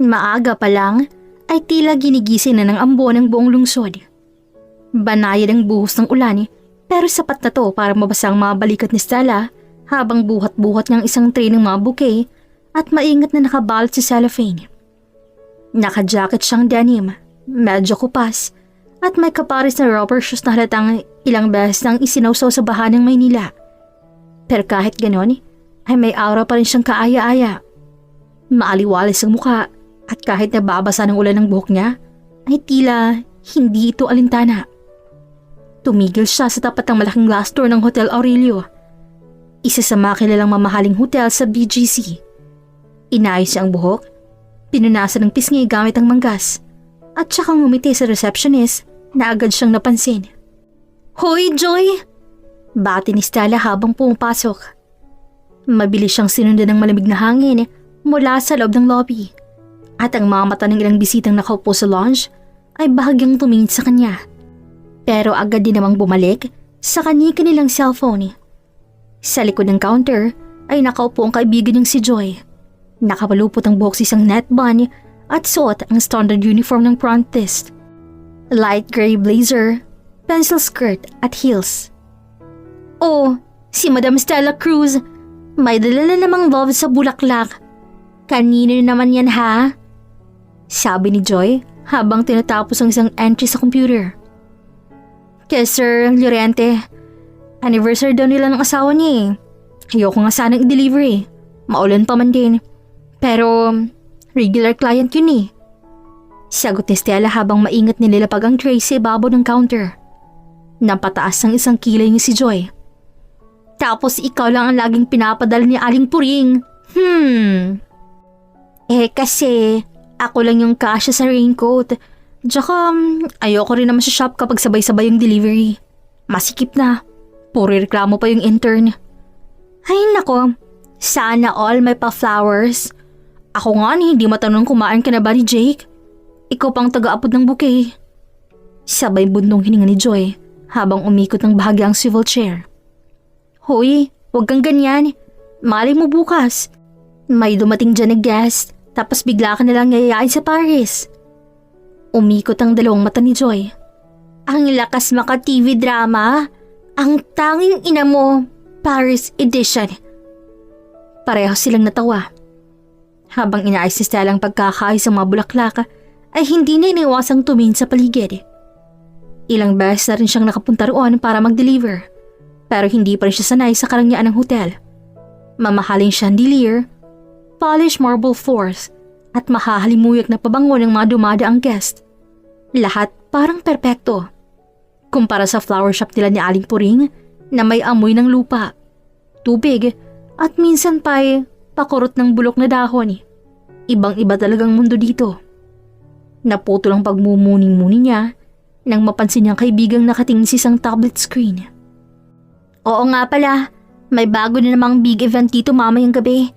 Maaga pa lang ay tila ginigising na ng ambon ng buong lungsod. Banayad ang buhos ng ulan pero sapat na to para mabasa ang mga balikat ni Stella habang buhat-buhat niyang isang tray ng mga bouquet at maingat na nakabalot sa cellophane. Naka-jacket siyang denim, medyo kupas at may kapares na rubber shoes na halatang ilang beses nang isinawsaw sa baha ng Maynila. Pero kahit ganon ay may aura pa rin siyang kaaya-aya. Maaliwalas ang mukha at kahit nababasa ng ulan ng buhok niya ay tila hindi ito alintana. Tumigil siya sa tapat ng malaking glass door ng Hotel Aurelio, isa sa mga kilalang mamahaling hotel sa BGC. Inayos niya ang buhok, pinunasan ng pisngi gamit ang manggas, at saka ngumiti sa receptionist na agad siyang napansin. "Hoy, Joy!" Bati ni Stella habang pumapasok. Mabilis siyang sinundan ng malamig na hangin mula sa loob ng lobby, at ang mga mata ng ilang bisitang nakaupo sa lounge ay bahagyang tumingin sa kanya. Pero agad din namang bumalik sa kani-kanilang cellphone. Sa likod ng counter ay nakaupo ang kaibigan niyang si Joy. Nakapalupot ang buhok sa isang net bun at suot ang standard uniform ng front desk. Light gray blazer, pencil skirt at heels. "Oh, si Madam Stella Cruz. May dala na namang love sa bulaklak. Kanino naman yan ha?" Sabi ni Joy habang tinatapos ang isang entry sa computer. "Kay Sir Llorente. Anniversary daw nila ng asawa niya eh. Ayoko nga sanang i-deliver eh. Maulan pa man din. Pero regular client yun eh." Sagot ni Stella habang maingat nililapag ang tray sa ibabaw ng counter. Napataas ang isang kilay ni si Joy. "Tapos ikaw lang ang laging pinapadala ni Aling Puring. Kasi ako lang yung kasya sa raincoat. Tsaka ayoko rin naman sa shop kapag sabay-sabay yung delivery. Masikip na. Puro reklamo pa yung intern." "Ay nako, sana all may pa-flowers. Ako nga hindi matanong kumain ka na ba ni Jake? Ikaw pang taga-apod ng bouquet." Sabay bundong hininga ni Joy habang umikot ng bahagya ang swivel chair. "Hoy, huwag kang ganyan. Malay mo bukas. May dumating dyan na guest tapos bigla ka nalang yayain sa Paris." Umikot ang dalawang mata ni Joy. "Ang lakas maka-TV drama. Ang tanging ina mo, Paris edition." Pareho silang natawa. Habang inaayos ni Stella ang pagkakaayos ng mga bulaklak, ay hindi na iniwasang tumingin sa paligid. Ilang beses na rin siyang nakapunta roon para mag-deliver, pero hindi pa rin siya sanay sa karangyaan ng hotel. Mamahaling chandelier, polished marble floors, at mahahalimuyak na pabango ng mga dumadaang guest. Lahat parang perpekto. Kumpara sa flower shop nila ni Aling Puring na may amoy ng lupa, tubig, at minsan pa'y pakurot ng bulok na dahon. Ibang-iba talagang mundo dito. Naputol ang pagmumuni-muni niya nang mapansin niyang kaibigang nakatingin sa isang tablet screen. "Oo nga pala, may bago na namang big event dito mamayang gabi.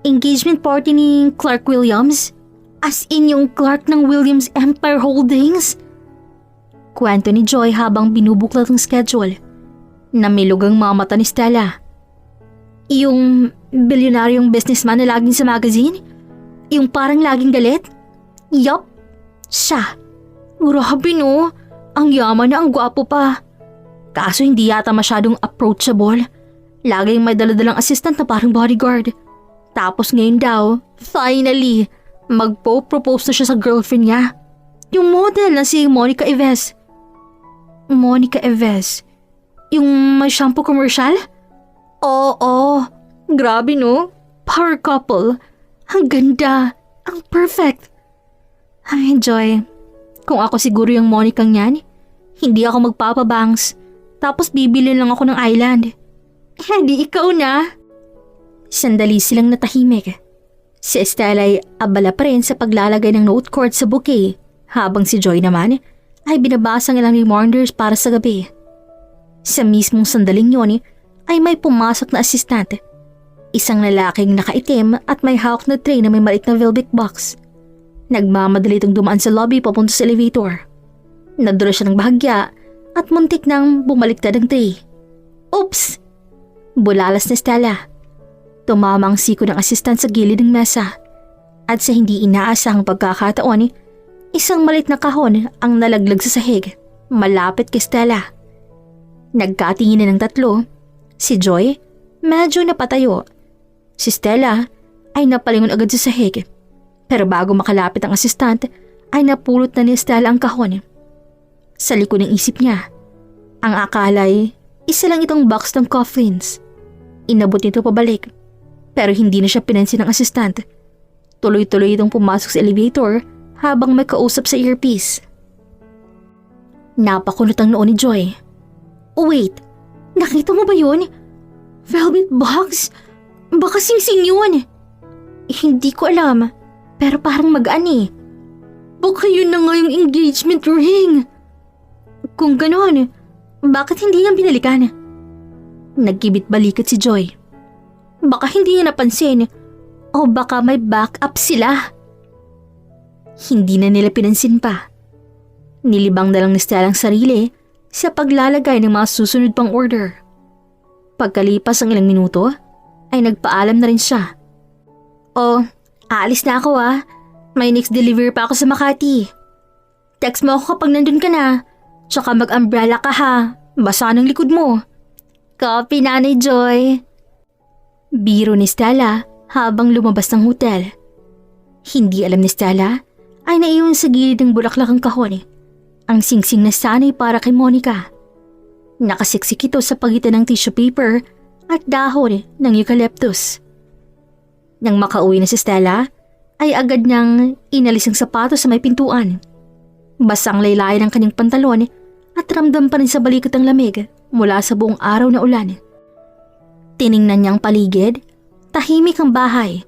Engagement party ni Clark Williams. As in yung Clark ng Williams Empire Holdings." Kwento ni Joy habang binubuklat ang schedule. Namilog ang mga mata ni Stella. "Yung bilyonaryong businessman na laging sa magazine? Yung parang laging galit?" "Yup, siya. Grabe no, ang yaman na ang gwapo pa. Kaso hindi yata masyadong approachable. Laging may daladalang assistant na parang bodyguard. Tapos ngayon daw, finally, magpo-propose na siya sa girlfriend niya. Yung model na si Monica Eves." "Monica Eves? Yung may shampoo commercial?" Oo, grabe no? Power couple. Ang ganda. Ang perfect. Ay, Joy. Kung ako siguro yung Monica niyan, hindi ako magpapabangs. Tapos bibili lang ako ng island. Di ikaw na. Sandali silang natahimik. Si Estela ay abala pa rin sa paglalagay ng note card sa bouquet, habang si Joy naman ay binabasa ng ilang reminders para sa gabi. Sa mismong sandaling yun ay may pumasok na assistant. Isang lalaking nakaitim at may hawak na tray na may maliit na velvet box. Nagmamadali itong dumaan sa lobby papunta sa elevator. Nadura siya ng bahagya at muntik nang bumaliktad ang tray. Oops! Bulalas na Stella. Tumama ang siko ng assistant sa gilid ng mesa. At sa hindi inaasahang pagkakataon, isang malit na kahon ang nalaglag sa sahig, malapit kay Stella. Nagkatingin ng tatlo. Si Joy, medyo napatayo. Si Stella ay napalingon agad sa sahig. Pero bago makalapit ang asistant, ay napulot na ni Stella ang kahon. Sa likod ng isip niya, ang akala'y isa lang itong box ng coffins. Inabot nito pabalik, pero hindi na siya pinansin ng asistant. Tuloy-tuloy itong pumasok sa elevator habang may kausap sa earpiece. Napakunot ang noo ni Joy. Oh wait, nakita mo ba yun? Velvet box? Baka sing-sing yun. Hindi ko alam, pero parang magaan eh. Baka yun na nga yung engagement ring. Kung ganon, bakit hindi niya binalikan? Nagkibit-balikat si Joy. Baka hindi niya napansin. O baka may backup sila. Hindi na nila pinansin pa. Nilibang na lang ni Stella ang sarili sa paglalagay ng mga susunod pang order. Pagkalipas ang ilang minuto, ay nagpaalam na rin siya. Oh, aalis na ako ah. May next delivery pa ako sa Makati. Text mo ako kapag nandun ka na. Tsaka mag-umbrella ka ha. Basa ng likod mo. Copy, Nanay Joy. Biro ni Stella habang lumabas ng hotel. Hindi alam ni Stella ay naiwan sa gilid ng bulaklak ang kahon. Ang singsing na sanay para kay Monica. Nakasiksik ito sa pagitan ng tissue paper at dahon ng eucalyptus. Nang makauwi na si Stella, ay agad niyang inalis ang sapatos sa may pintuan. Basang laylayan ang kanyang pantalon at ramdam pa rin sa balikat ang lamig mula sa buong araw na ulan. Tiningnan niyang paligid, tahimik ang bahay.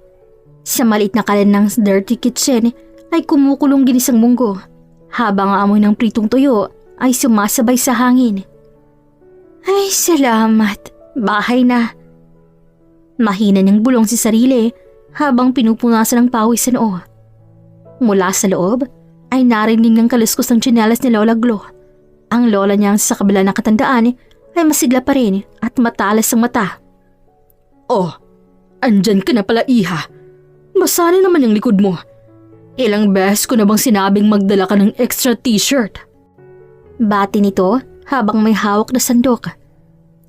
Sa maliit na kalan ng dirty kitchen ay kumukulong ginisang munggo, habang ang amoy ng pritong tuyo ay sumasabay sa hangin. Ay salamat, bahay na. Mahina niyang bulong si sarili habang pinupunasan ng pawis sa noo. Mula sa loob ay narinig ng kaluskos ng tsinelas ni Lola Glo. Ang lola niyang sa kabila ng katandaan ay masigla pa rin at matalas ang mata. Oh, andyan ka na pala iha. Basa na naman yung likod mo. Ilang beses ko na bang sinabing magdala ka ng extra t-shirt? Bati nito habang may hawak na sandok.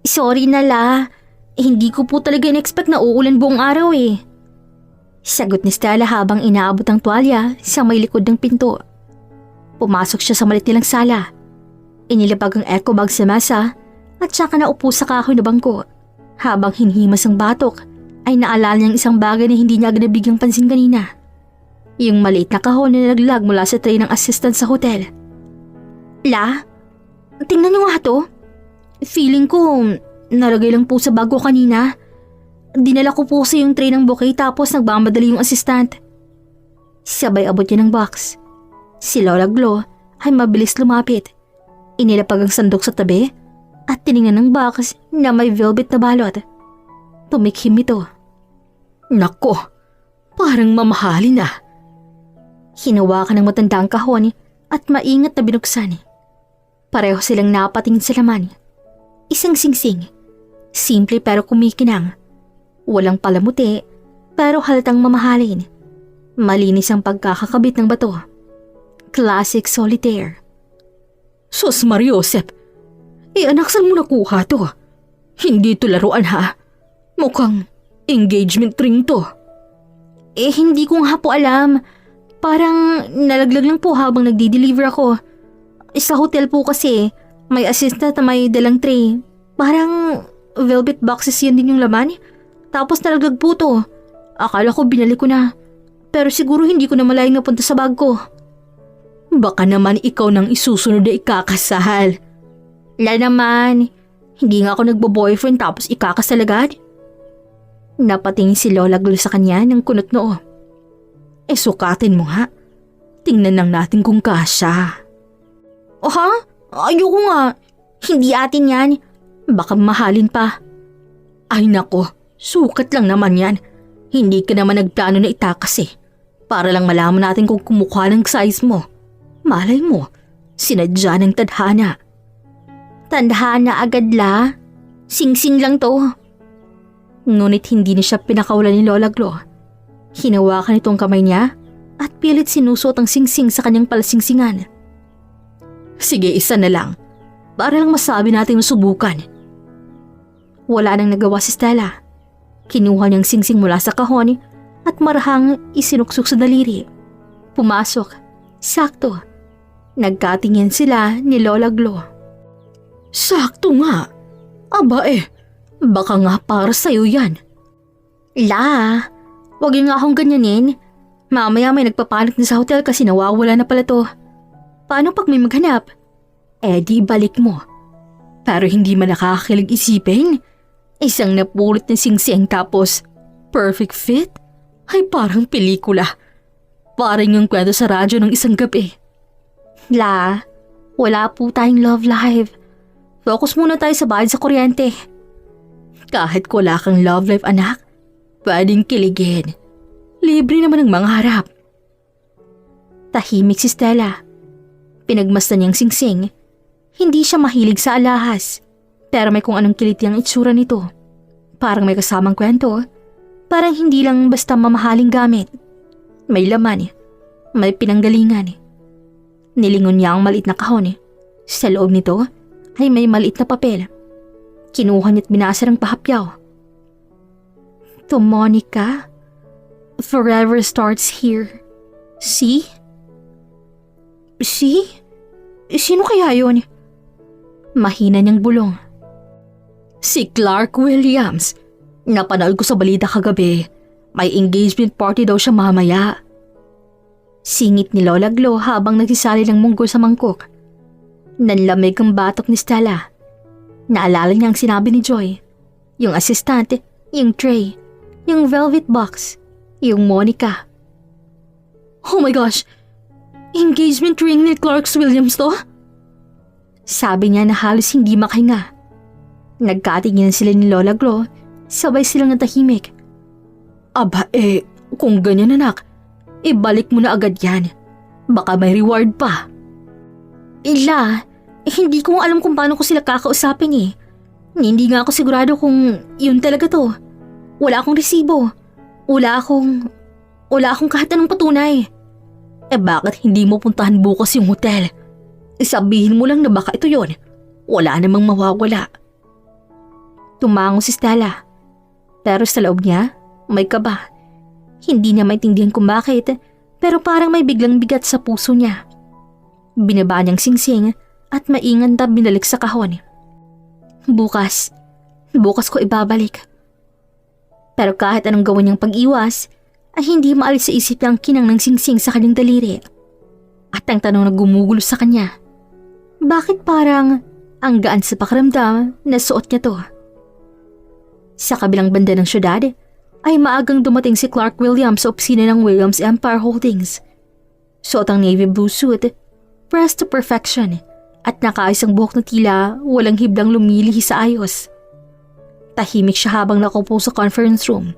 Sorry na la, hindi ko po talaga in-expect na uulan buong araw eh. Sagot ni Stella habang inaabot ang tuwalya sa may likod ng pinto. Pumasok siya sa malit nilang sala. Inilabag ang eco bag sa mesa at saka naupo sa kahoy na bangko. Habang hinhimas ang batok ay naalala niyang isang bagay na hindi niya agad nabigyang pansin kanina. Yung maliit na kahon na naglag mula sa tray ng assistant sa hotel. La, tingnan niyo nga to. Feeling ko nalagay lang po sa bag ko kanina. Dinala ko po sa yung tray ng bouquet tapos nagmamadali yung assistant. Sabay abot niya ng box. Si Lola Glo ay mabilis lumapit. Inilapag ang sandok sa tabi at tiningnan ng box na may velvet na balot. Tumikhim ito. Nako, parang mamahalin na. Hinawakan ng matanda ang kahon at maingat na binuksan. Pareho silang napatingin sa laman. Isang singsing. Simple pero kumikinang. Walang palamuti pero halatang mamahalin. Malinis ang pagkakakabit ng bato. Classic solitaire. Sus Mariosep, anak saan mo nakuha to? Hindi to laruan ha. Mukhang engagement ring to. Hindi ko nga po alam. Parang nalaglag lang po habang nagdi-deliver ako. Sa hotel po kasi, may assistant na may dalang tray. Parang velvet boxes yun din yung laman. Tapos nalaglag po to. Akala ko binalik ko na. Pero siguro hindi ko na malayang napunta sa bag ko. Baka naman ikaw nang isusunod na ikakasal. La naman, hindi nga ako nagbo-boyfriend tapos ikakasal agad. Napatingin si Lola Glo sa kanya ng kunot noo. Sukatin mo nga. Tingnan lang natin kung kasya. Oh ha? Ayoko nga. Hindi atin yan. Baka mahalin pa. Ay nako, sukat lang naman yan. Hindi ka naman nagplano na itakas eh. Para lang malaman natin kung kumukha ng size mo. Malay mo, sinadya ng tadhana. Tadhana agad la? Sing-sing lang to. Ngunit hindi na siya pinakawalan ni Lola Glo. Hinawakan ito ang kamay niya at pilit sinusot ang singsing sa kanyang palasingsingan. Sige, isa na lang. Para lang masabi natin subukan. Wala nang nagawa si Stella. Kinuha niyang singsing mula sa kahon at marahang isinuksok sa daliri. Pumasok. Sakto. Nagkatingin sila ni Lola Glo. Sakto nga. Aba baka nga para sa'yo yan. La, wag yung nga akong ganyanin. Mamaya may nagpapanik na sa hotel kasi nawawala na pala to. Paano pag may maghanap? Di balik mo. Pero hindi man nakakakilig isipin. Isang napulot na singsing tapos perfect fit? Ay parang pelikula. Parang yung kwento sa radyo ng isang gabi. La, wala po tayong love life. Focus muna tayo sa bayad sa kuryente. Kahit wala kang love life anak, pwedeng kiligin. Libre naman ang mangarap. Tahimik si Stella. Pinagmasdan niyang singsing. Hindi siya mahilig sa alahas. Pero may kung anong kiliti ang itsura nito. Parang may kasamang kwento. Parang hindi lang basta mamahaling gamit. May laman. May pinanggalingan. Nilingon niya ang maliit na kahon. Sa loob nito ay may maliit na papel. Kinuha niya't binasa ng pahapyaw. To Monica, forever starts here. See? See? Sino kaya yun? Mahina niyang bulong. Si Clark Williams. Napanood ko sa balita kagabi. May engagement party daw siya mamaya. Singit ni Lola Glo habang nagsisali ng munggo sa mangkok. Nanlamig ang batok ni Stella. Naalala niya ang sinabi ni Joy. Yung assistant, yung tray, yung velvet box, yung Monica. Oh my gosh! Engagement ring ni Clark Williams to? Sabi niya na halos hindi makahinga. Nagkatingin sila ni Lola Glo, sabay silang natahimik. Aba kung ganyan anak, ibalik mo na agad yan. Baka may reward pa. Ila, hindi ko alam kung paano ko sila kakausapin eh. Hindi nga ako sigurado kung yun talaga to. Wala akong resibo. Wala akong kahit anong patunay. Bakit hindi mo puntahan bukas yung hotel? Sabihin mo lang na baka ito yon. Wala namang mawawala. Tumango si Stella. Pero sa loob niya, may kaba. Hindi niya maintindihan kung bakit, pero parang may biglang bigat sa puso niya. Binaba niyang singsing at maingan na binalik sa kahon. Bukas ko ibabalik. Pero kahit anong gawin niyang pag-iwas, ay hindi maalis sa isip niya ang kinang ng singsing sa kanyang daliri. At ang tanong na gumugulo sa kanya, bakit parang ang gaan sa pakiramdam na suot niya to? Sa kabilang banda ng syudad, ay maagang dumating si Clark Williams sa opisina ng Williams Empire Holdings. Suot ang navy blue suit, pressed to perfection, at nakaayos ang buhok na tila walang hiblang lumilihi sa ayos. Tahimik siya habang nakaupo sa conference room.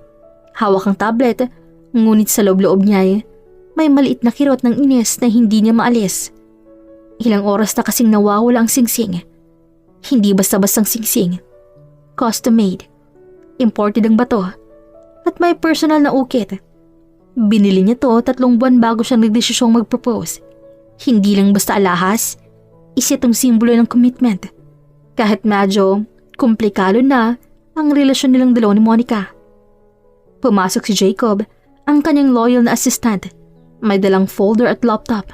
Hawak ang tablet, ngunit sa loob-loob niya may maliit na kirot ng inis na hindi niya maalis. Ilang oras na kasing nawawala ang singsing. Hindi basta-bastang singsing. Custom made. Imported ang bato. At may personal na ukit. Binili niya to 3 buwan bago siya nagdesisyong mag-propose. Hindi lang basta alahas, isa itong simbolo ng commitment. Kahit medyo komplikado na ang relasyon nilang dalawa ni Monica. Pumasok si Jacob, ang kanyang loyal na assistant. May dalang folder at laptop.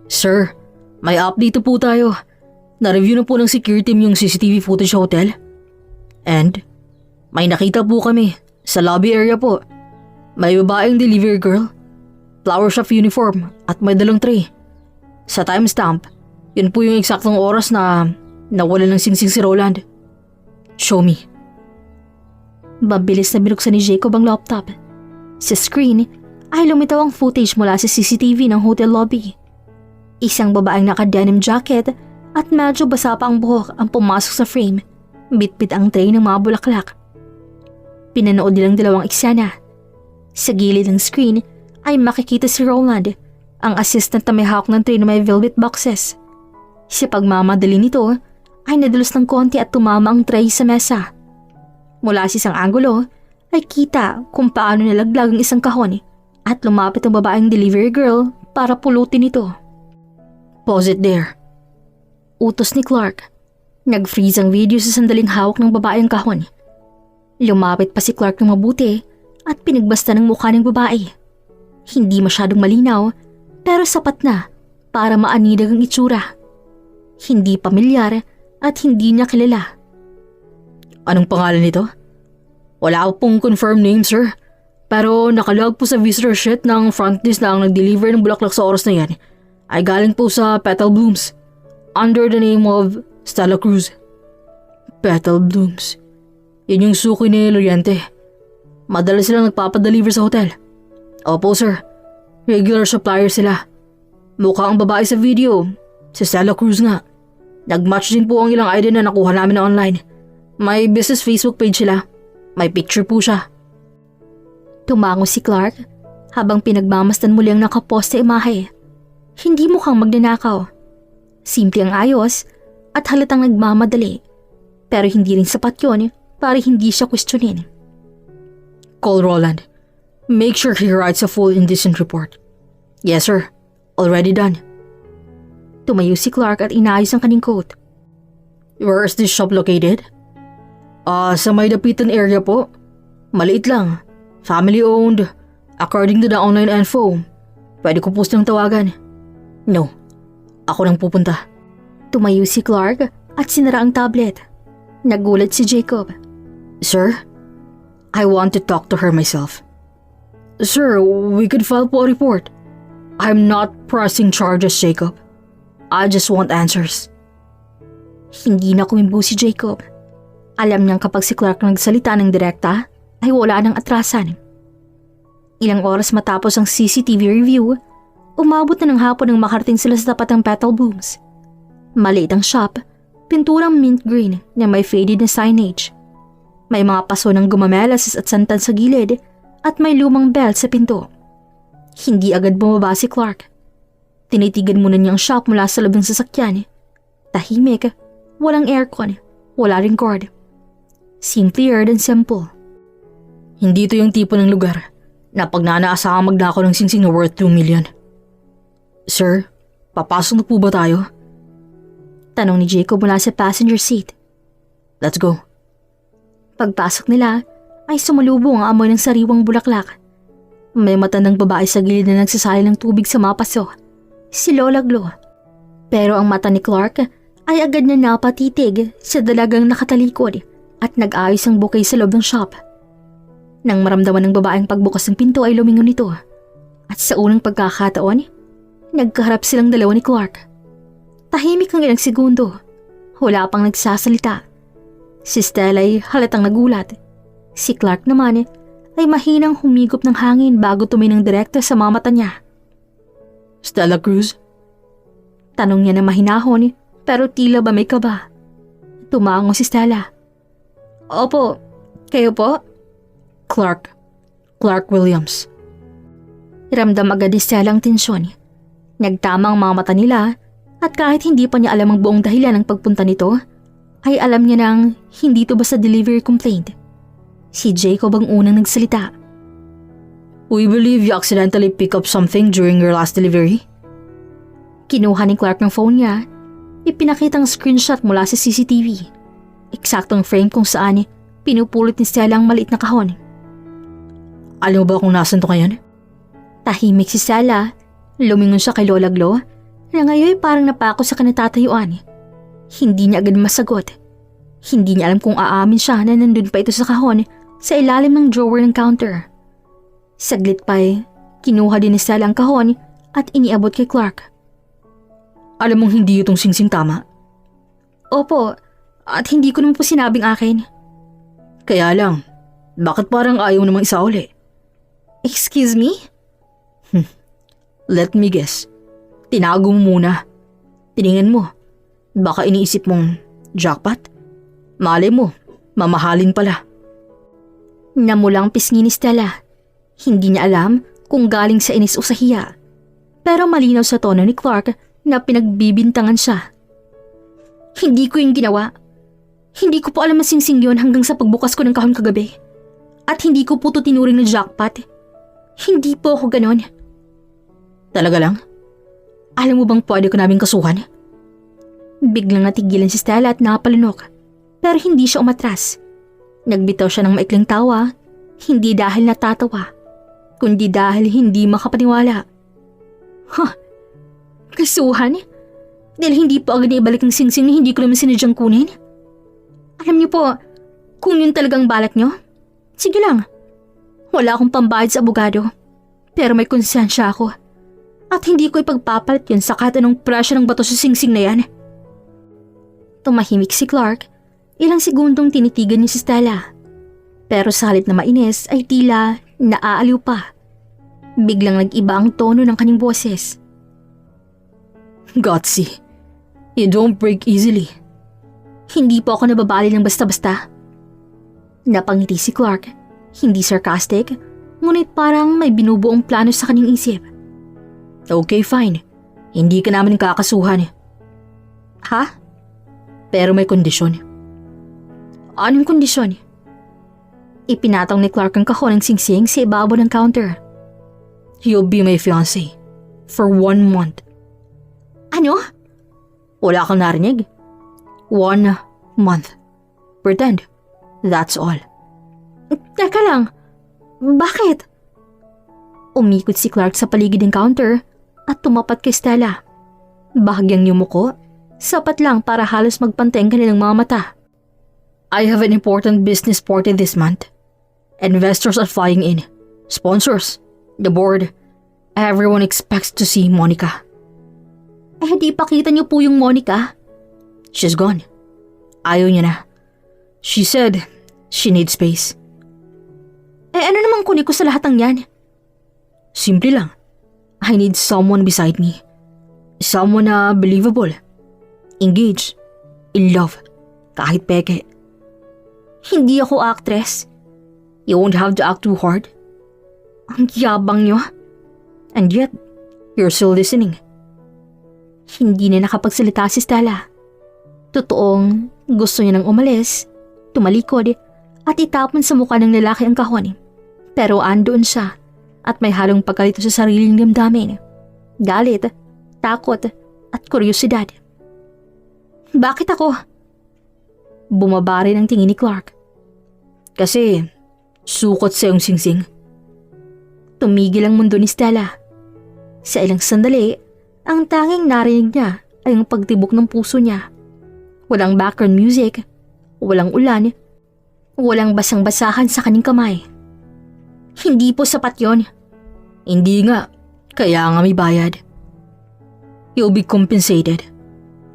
Sir, may update po tayo. Na-review na po ng security team yung CCTV footage sa hotel. And may nakita po kami sa lobby area po. May babaeng delivery girl, flower shop uniform at may dalang tray. Sa timestamp, yun po yung eksaktong oras na nawala ng singsing si Roland. Show me. Mabilis na binuksan ni Jacob ang laptop. Sa screen ay lumitaw ang footage mula sa CCTV ng hotel lobby. Isang babaeng naka-denim jacket at medyo basa pa ang buhok ang pumasok sa frame. Bitbit ang tray ng mga bulaklak. Pinanood nilang dalawang eksena. Sa gilid ng screen ay makikita si Roland, ang assistant na may hawak ng tray na may velvet boxes. Sa pagmamadali nito ay nadulos ng konti at tumama ang tray sa mesa. Mula sa isang angulo ay kita kung paano nalaglag ang isang kahon at lumapit ang babaeng delivery girl para pulutin ito. "Pause it there." Utos ni Clark. Nag-freeze ang video sa sandaling hawak ng babae ang kahon. Lumapit pa si Clark ng mabuti at pinagbasta ng mukha ng babae. Hindi masyadong malinaw pero sapat na para maanidag ang itsura. Hindi pamilyar at hindi niya kilala. "Anong pangalan nito?" "Wala ko pong confirmed name, sir. Pero nakalog po sa visitor sheet ng front desk na ang nag-deliver ng bulaklak sa oras na yan ay galing po sa Petal Blooms under the name of Stella Cruz." Petal Blooms. Yan yung suki ni Loriente. Madalas silang nagpapadeliver sa hotel. Opo, sir. Regular supplier sila. Mukha ang babae sa video. Si Stella Cruz nga. Nag-match din po ang ilang ID na nakuha namin na online. May business Facebook page sila. May picture po siya. Tumango si Clark habang pinagmamasdan muli ang nakaposte imahe. Hindi mukhang magnanakaw. Simple ang ayos at halatang nagmamadali. Pero hindi rin sapat yun para hindi siya questionin. "Call Roland. Make sure he writes a full indecent report." "Yes, sir. Already done." Tumayo si Clark at inayos ang kanyang coat. "Where is this shop located?" Sa may dapitan area po. Maliit lang. Family owned. According to the online info. Pwede ko po silang tawagan." "No. Ako nang pupunta." Tumayo si Clark at sinara ang tablet. Nagulat si Jacob. "Sir, I want to talk to her myself." "Sir, we could file po a report. I'm not pressing charges, Jacob. I just want answers." Hindi na kumimbo si Jacob. Alam niyang kapag si Clark nagsalita ng direkta, ay wala nang atrasan. Ilang oras matapos ang CCTV review, umabot na ng hapon nang makarating sila sa tapat ng Petal Blooms. Maliit ang shop, pinturang mint green na may faded na signage. May mga paso ng gumamelas at santan sa gilid at may lumang belt sa pinto. Hindi agad bumaba si Clark. Tinitigan muna niya ang shop mula sa loob ng sasakyan. Tahimik, walang aircon, wala ring guard. Simpler than simple. Hindi ito yung tipo ng lugar na pag nanaasahang magnakaw ng singsing na worth 2 million. "Sir, papasok na po ba tayo?" Tanong ni Jacob mula sa passenger seat. "Let's go." Pagpasok nila ay sumalubong ang amoy ng sariwang bulaklak. May matandang babae sa gilid na nagsasali ng tubig sa mga paso. Si Lola Glo. Pero ang mata ni Clark ay agad na napatitig sa dalagang nakatalikod at nag-ayos ang bouquet sa loob ng shop. Nang maramdaman ng babaeng pagbukas ng pinto ay lumingon ito. At sa unang pagkakataon, nagkaharap silang dalawa ni Clark. Tahimik ng ilang segundo. Wala pang nagsasalita. Si Stella ay halatang nagulat. Si Clark naman ay mahinang humigop ng hangin bago tuminang direkta sa mga mata niya. "Stella Cruz?" Tanong niya na mahinahon pero tila ba may kaba. Tumango si Stella. "Opo, kayo po?" Clark Williams." Ramdam agad ni Stella ang tensyon. Nagtama ang mga mata nila at kahit hindi pa niya alam ang buong dahilan ng pagpunta nito, ay alam niya nang hindi ito basta delivery complaint. Si Jacob ang unang nagsalita. "We believe you accidentally pick up something during your last delivery." Kinuha ni Clark ng phone niya, ipinakita ang screenshot mula sa CCTV. Eksaktong frame kung saan pinupulot ni Stella ang maliit na kahon. "Alam mo ba kung nasan to ngayon?" Tahimik si Stella, lumingon siya kay Lola Glo na ngayon parang napako sa kanatatayuan. Hindi niya agad masagot. Hindi niya alam kung aamin siya na nandun pa ito sa kahon sa ilalim ng drawer ng counter. Saglit pa kinuha din ni Stella ang kahon at iniabot kay Clark. "Alam mong hindi itong singsing tama?" "Opo, at hindi ko naman po sinabing akin." "Kaya lang, bakit parang ayaw namang isauli?" "Excuse me?" "Let me guess. Tinago mo muna. Tiningnan mo. Baka iniisip mong jackpot? Malay mo, mamahalin pala." Namulang pisngi ni Stella. Hindi niya alam kung galing sa inis o sa hiya. Pero malinaw sa tono ni Clark na pinagbibintangan siya. "Hindi ko yung ginawa. Hindi ko po alam na singsing yun hanggang sa pagbukas ko ng kahon kagabi. At hindi ko po ito tinuring na jackpot. Hindi po ako ganon. Talaga lang? Alam mo bang pwede ko naming kasuhan? Biglang natigilan si Stella at napalunok. Pero hindi siya umatras. Nagbitaw siya ng maikling tawa, hindi dahil natatawa, kundi dahil hindi makapaniwala. Kasuhan? Dahil hindi po agad ibalik ang singsing na hindi ko naman sinadyang kunin? Alam niyo po, kung yun talagang balak niyo, sige lang. Wala akong pambayad sa abogado, pero may konsensya ako. At hindi ko ipagpapalit yun sa kahit anong presyo ng bato sa singsing na yan. Tumahimik si Clark, ilang segundong tinitigan niya si Stella. Pero sa halip na mainis ay tila naaaliw pa. Biglang nag-iba ang tono ng kanyang boses. Gutsy, you don't break easily. Hindi po ako nababali ng basta-basta. Napangiti si Clark, hindi sarcastic, ngunit parang may binubuong plano sa kanyang isip. Okay, fine. Hindi ka namin kakasuhan. Ha? Pero may kondisyon. Anong kondisyon? Ipinatong ni Clark ang kahon ng singsing sa ibabaw ng counter. You'll be my fiancé for 1 month. Ano? Wala kang narinig? 1 month. Pretend. That's all. Teka lang. Bakit? Umikot si Clark sa paligid ng counter at tumapat kay Stella. Bahagyang yumuko, sapat lang para halos magpantay ang kanilang mga mata. I have an important business party this month. Investors are flying in. Sponsors. The board. Everyone expects to see Monica. Eh, di pakita niyo po yung Monica. She's gone. Ayaw niya na. She said she needs space. Eh, ano namang kunin ko sa lahat ng yan? Simple lang. I need someone beside me. Someone na believable. Engaged. In love. Kahit peke. Hindi ako actress. You won't have to act too hard. Ang yabang niyo. And yet, you're still listening. Hindi na nakapagsalita si Stella. Totoong gusto niya nang umalis, tumalikod, at itapon sa mukha ng lalaki ang kahon. Pero andoon siya at may halong pagkalito sa sariling damdamin. Galit, takot, at kuryosidad. Bakit ako? Bumaba rin ang tingin ni Clark. Kasi sukot sa iyong singsing. Tumigil ang mundo ni Stella. Sa ilang sandali, ang tanging narinig niya ay ang pagtibok ng puso niya. Walang background music, walang ulan, walang basang-basahan sa kanyang kamay. Hindi po sapat yon. Hindi nga, kaya nga may bayad. You'll be compensated.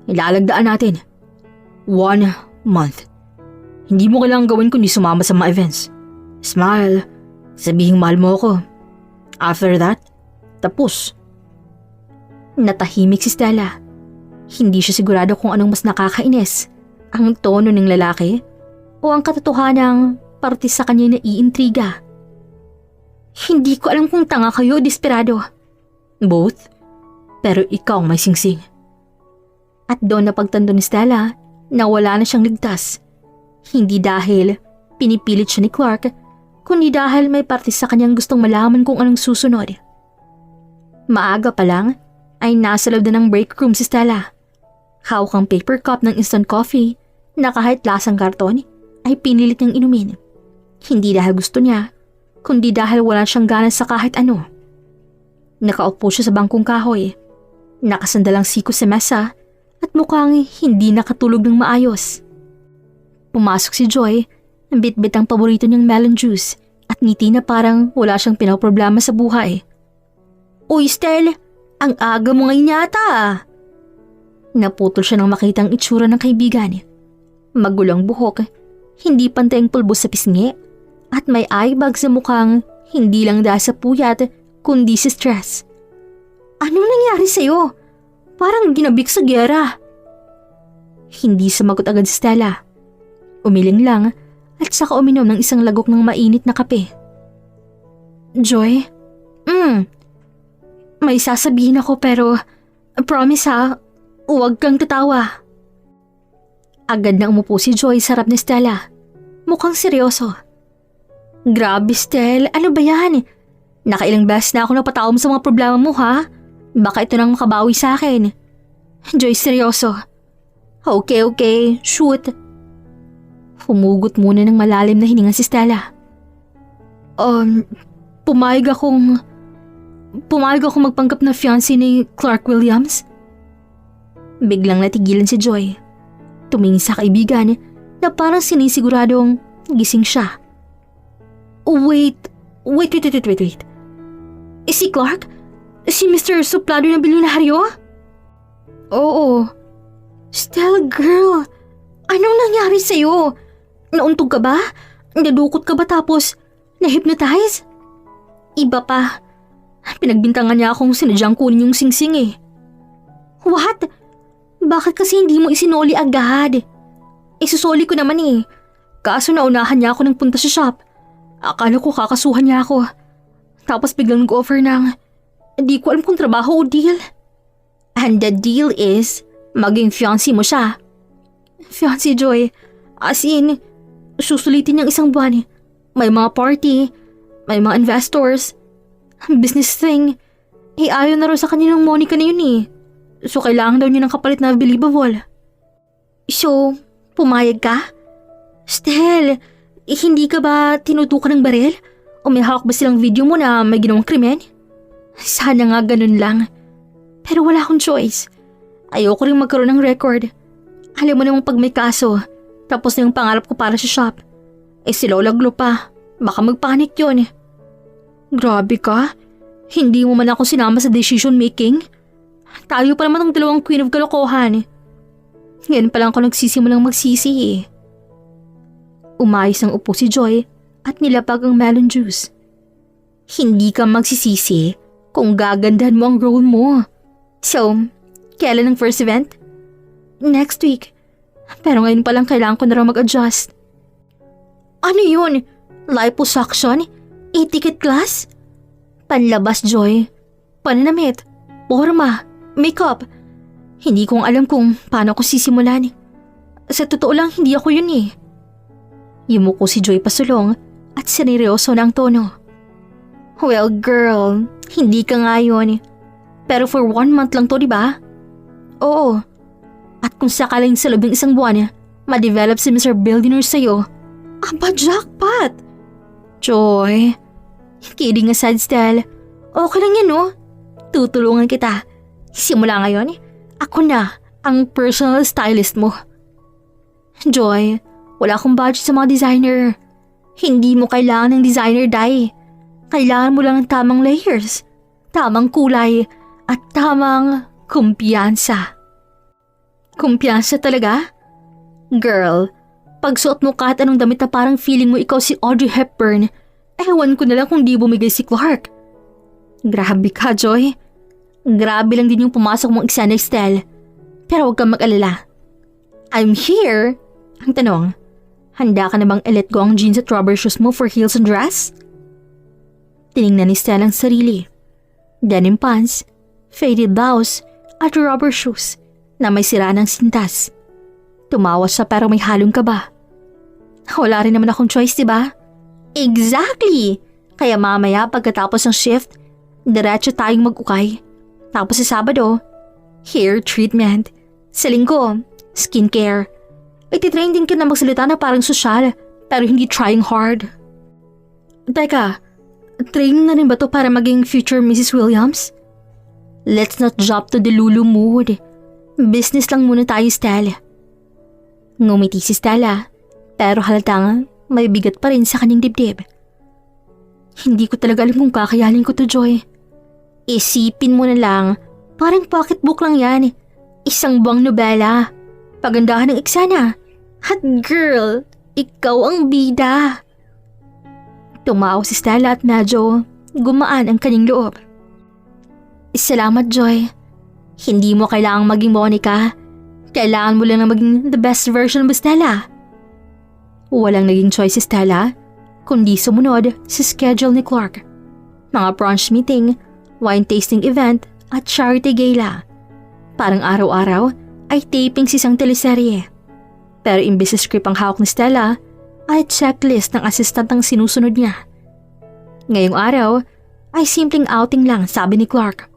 Ilalagdaan natin. 1 month. Hindi mo kailangang gawin kundi sumama sa mga events. Smile, sabihing mahal mo ako. After that, tapos. Natahimik si Stella. Hindi siya sigurado kung anong mas nakakainis, ang tono ng lalaki o ang katotohanang parte sa kanya na iintriga. Hindi ko alam kung tanga kayo o desperado. Both, pero ikaw may singsing. At doon napagtanto ni Stella na wala na siyang ligtas. Hindi dahil pinipilit siya ni Clark, kundi dahil may parte sa kanyang gustong malaman kung anong susunod. Maaga pa lang ay nasa loob na ng break room si Stella. Hawak ang paper cup ng instant coffee na kahit lasang karton ay pinilit niyang inumin. Hindi dahil gusto niya, kundi dahil wala siyang gana sa kahit ano. Nakaupo siya sa bangkong kahoy, nakasandalang siko sa mesa at mukhang hindi nakatulog ng maayos. Pumasok si Joy, bit-bit ang paborito niyang melon juice at ngiti na parang wala siyang pinaproblema sa buhay. Uy, Stell! Ang aga mo ngayon yata ah. Naputol siya nang makita ang itsura ng kaibigan. Magulang buhok, hindi pantay ang pulbo sa pisngi, at may eye bag sa mukhang hindi lang dahil sa puyat, kundi sa stress. Anong nangyari sa'yo? Parang ginabik sa gyera. Hindi sumagot agad si Stella. Umiling lang at saka uminom ng isang lagok ng mainit na kape. Joy? May sasabihin ako pero promise ha, huwag kang tatawa. Agad na umupo si Joy sa harap ni Stella. Mukhang seryoso. Grabe, Stel. Ano ba yan? Nakailang beses na ako napatawag sa mga problema mo, ha? Baka ito nang makabawi sa akin. Joy, seryoso. Okay. Shoot. Humugot muna ng malalim na hininga si Stella. Pumayag akong magpanggap na fiancé ni Clark Williams. Biglang natigilan si Joy. Tumingin sa kaibigan na parang sinisiguradong gising siya. Wait. Si Clark? Si Mr. Suplado ng bilyonaryo? Oo. Stella girl, anong nangyari sa'yo? Nauntog ka ba? Nadukot ka ba tapos na-hypnotize? Iba pa. Pinagbintangan niya akong sinadyang kunin yung singsing eh. What? Bakit kasi hindi mo isinoli agad? Isusoli ko naman eh. Kaso naunahan niya ako ng punta sa shop. Akala ko kakasuhan niya ako. Tapos biglang nag-offer ng di ko alam kung trabaho o deal. And the deal is maging fiancé mo siya. Fiancé, Joy. As in, susulitin niyang isang buwan. May mga party, may mga investors, business thing. Ayaw na rin sa kanya ng Monica na yun eh. So kailangan daw niya ng kapalit na believable. So, pumayag ka? Stel, hindi ka ba tinutukan ng baril? O may hawak ba silang video mo na may ginawang krimen? Sana nga ganun lang. Pero wala akong choice. Ayoko rin magkaroon ng record. Alam mo namang pag may kaso, tapos na yung pangarap ko para sa shop. Si Lola Glo pa. Baka magpanik yun. Grabe ka. Hindi mo man ako sinama sa decision making. Tayo pa naman ang dalawang queen of kalokohan. Ngayon pa lang ako nagsisimulang magsisi eh. Umayos ang upo si Joy at nilapag ang melon juice. Hindi ka magsisisi kung gagandahan mo ang role mo. So, kailan ang first event? Next week. Pero ngayon pa lang kailangan ko na raw mag-adjust. Ano yun? Liposuction? E-ticket class? Panlabas, Joy. Pananamit. Porma. Makeup. Hindi kong alam kung paano ko sisimulan. Sa totoo lang, hindi ako yun eh. Yumuko si Joy pasulong at sineryoso na ang tono. Well, girl, hindi ka nga yun. Pero for 1 month lang to, diba? Oo. At kung sakaling sa labing isang buwan, ma-develop si Mr. Billionaire sa'yo, aba, jackpot! Joy, kidding aside, Stel. Okay lang yan, no? Tutulungan kita. Simula ngayon, ako na ang personal stylist mo. Joy, wala akong budget sa mga designer. Hindi mo kailangan ng designer dye. Kailangan mo lang ng tamang layers, tamang kulay, at tamang kumpiyansa. Kumpiyansa talaga? Girl, pag suot mo kahit anong damit na parang feeling mo ikaw si Audrey Hepburn, ewan ko na lang kung di bumigay si Clark. Grabe ka, Joy. Grabe lang din yung pumasok mong eksena, Stell. Pero huwag kang mag-alala. I'm here. Ang tanong, handa ka na bang i-let go ang jeans at rubber shoes mo for heels and dress? Tiningnan ni Stella ang sarili. Denim pants, faded blouse, at rubber shoes na may sira ng sintas. Tumawa siya pero may halong kaba. Wala rin naman akong choice, diba? Exactly! Kaya mamaya pagkatapos ng shift, diretso tayong mag-ukay. Tapos sa Sabado, hair treatment. Sa Linggo, skincare. Ititrain din ka na magsalita na parang sosyal, pero hindi trying hard. Teka, training na rin ba to para maging future Mrs. Williams? Let's not jump to the Lulu mood. Business lang muna tayo, Stella. Ngumiti si Stella, pero halatang may bigat pa rin sa kanyang dibdib. Hindi ko talaga alam kung kakayanin ko to, Joy. Isipin mo na lang, parang pocketbook lang yan. Isang buwang nobela. Pagandahan ng eksena. At girl, ikaw ang bida. Tumawa si Stella at medyo gumaan ang kanyang loob. Salamat, Joy. Hindi mo kailangang maging Monica. Kailangan mo lang na maging the best version mo, Stella. Walang naging choice si Stella, kundi sumunod sa schedule ni Clark. Mga brunch meeting, wine tasting event at charity gala. Parang araw-araw ay taping sa isang teleserye. Pero imbis na script ang hawak ni Stella, ay checklist ng assistant ang sinusunod niya. Ngayong araw ay simpleng outing lang, sabi ni Clark.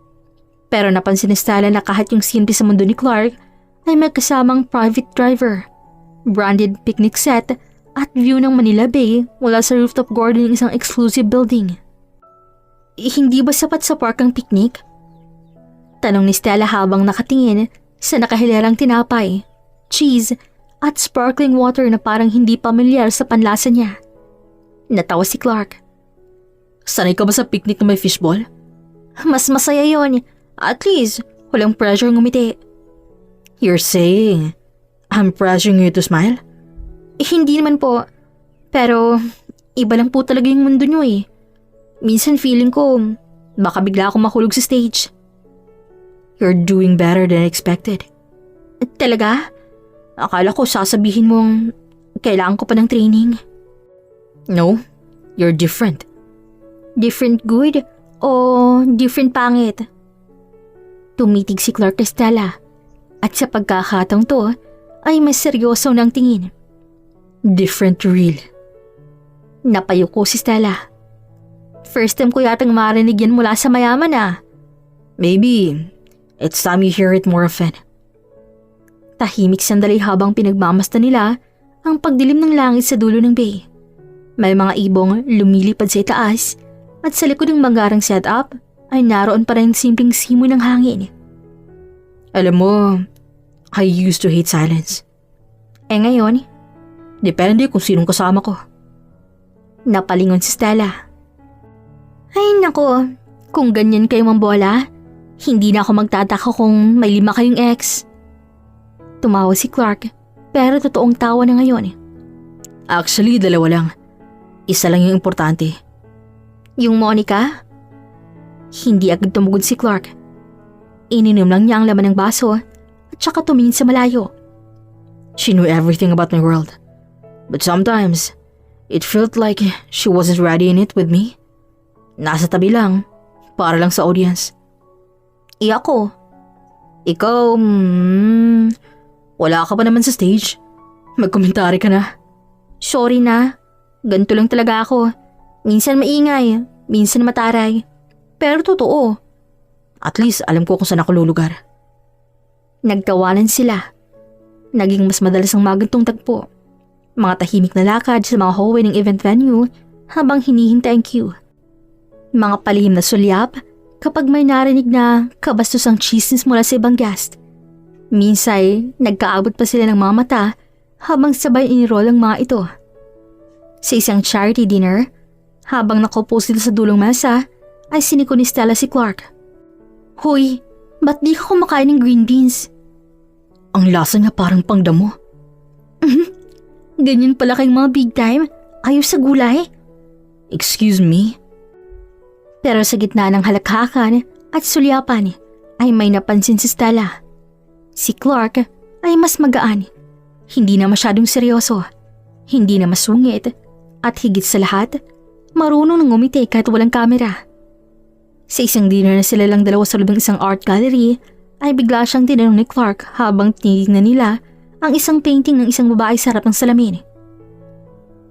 Pero napansin ni Stella na kahit yung simple sa mundo ni Clark ay may kasamang private driver, branded picnic set at view ng Manila Bay mula sa rooftop garden ng isang exclusive building. Hindi ba sapat sa park ang picnic? Tanong ni Stella habang nakatingin sa nakahilarang tinapay, cheese at sparkling water na parang hindi pamilyar sa panlasa niya. Natawa si Clark. Sanay ka ba sa picnic na may fishball? Mas masaya yon. At least, walang pressure ngumiti. You're saying, I'm pressuring you to smile? Hindi naman po. Pero, iba lang po talaga yung mundo nyo eh. Minsan feeling ko, baka bigla akong mahulog sa stage. You're doing better than expected. Talaga? Akala ko sasabihin mong kailangan ko pa ng training. No, you're different. Different good o different pangit? Tumitig si Clark kay Stella at sa pagkakataong to ay mas seryoso ng tingin. Different real. Napayuko si Stella. First time ko yatang marinig yan mula sa mayaman ah. Maybe, it's time you hear it more often. Tahimik sandali habang pinagmamasta nila ang pagdilim ng langit sa dulo ng bay. May mga ibong lumilipad sa itaas at sa likod ng manggarang setup ay naroon pa rin simpleng simoy ng hangin. Alam mo, I used to hate silence. Ngayon? Depende kung sinong kasama ko. Napalingon si Stella. Ay nako, kung ganyan kayo mambola, hindi na ako magtataka kung may 5 kayong ex. Tumawa si Clark, pero totoong tawa na ngayon. Actually, 2 lang. Isa lang yung importante. Yung Monica? Hindi agad tumugod si Clark. Ininom lang niya ang laman ng baso at saka tumingin sa malayo. She knew everything about my world. But sometimes, it felt like she wasn't ready in it with me. Nasa tabi lang, para lang sa audience. Ako? Ikaw, wala ka pa naman sa stage. Magkomentary ka na. Sorry na, ganito lang talaga ako. Minsan maingay, minsan mataray. Pero totoo. At least alam ko kung saan ako lulugar. Nagtawanan sila. Naging mas madalas ang magantong tagpo. Mga tahimik na lakad sa mga hallway ng event venue habang hinihintay ang cue. Mga palihim na sulyap kapag may narinig na kabastos ang chismis mula sa ibang guest. Minsay, nagkaabot pa sila ng mga mata habang sabay inirol ang mga ito. Sa isang charity dinner, habang nakaupo sila sa dulong mesa, ay siniko ni Stella si Clark. Hoy, ba't di ka kumakain ng green beans? Ang lasa niya parang pangdamo. Ganyan pala kayong mga big time? Ayaw sa gulay? Excuse me? Pero sa gitna ng halakhakan at sulyapan ay may napansin si Stella. Si Clark ay mas magaan. Hindi na masyadong seryoso. Hindi na masungit. At higit sa lahat, marunong nang ngumiti kahit walang kamera. Sa isang dinner na sila lang dalawa sa loob ng isang art gallery, ay bigla siyang tinanong ni Clark habang tinignan nila ang isang painting ng isang babae sa harap ng salamin.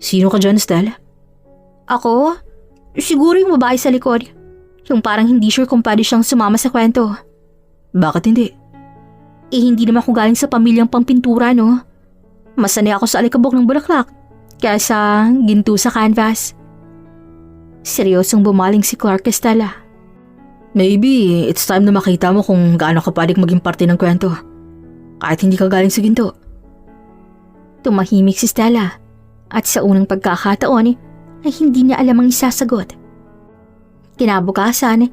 Sino ka dyan, Stella? Ako? Siguro yung babae sa likod. Yung parang hindi sure kung pwede siyang sumama sa kwento. Bakit hindi? Hindi naman ako galing sa pamilyang pampintura, no? Mas sanay ako sa alikabok ng bulaklak kaysa ginto sa canvas. Seryosong bumaling si Clark kay Stella. Maybe it's time na makita mo kung gaano ka pwedeng maging parte ng kwento. Kahit hindi ka galing sa ginto. Tumahimik si Stella at sa unang pagkakataon ay hindi niya alam ang isasagot. Kinabukasan,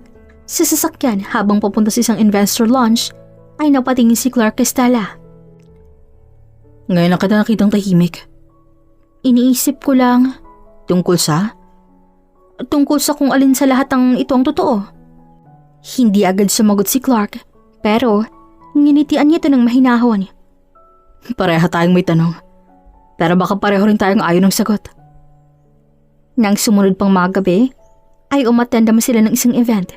sa sasakyan habang papunta sa isang investor lunch ay napatingin si Clark kay Stella. Ngayon lang kita nakitang tahimik. Iniisip ko lang, tungkol sa kung alin sa lahat ang ito ang totoo. Hindi agad sumagot si Clark, pero nginitian niya ito ng mahinahon. Pareha tayong may tanong, pero baka pareho rin tayong ayaw ng sagot. Nang sumunod pang mga gabi, ay umattend naman sila ng isang event.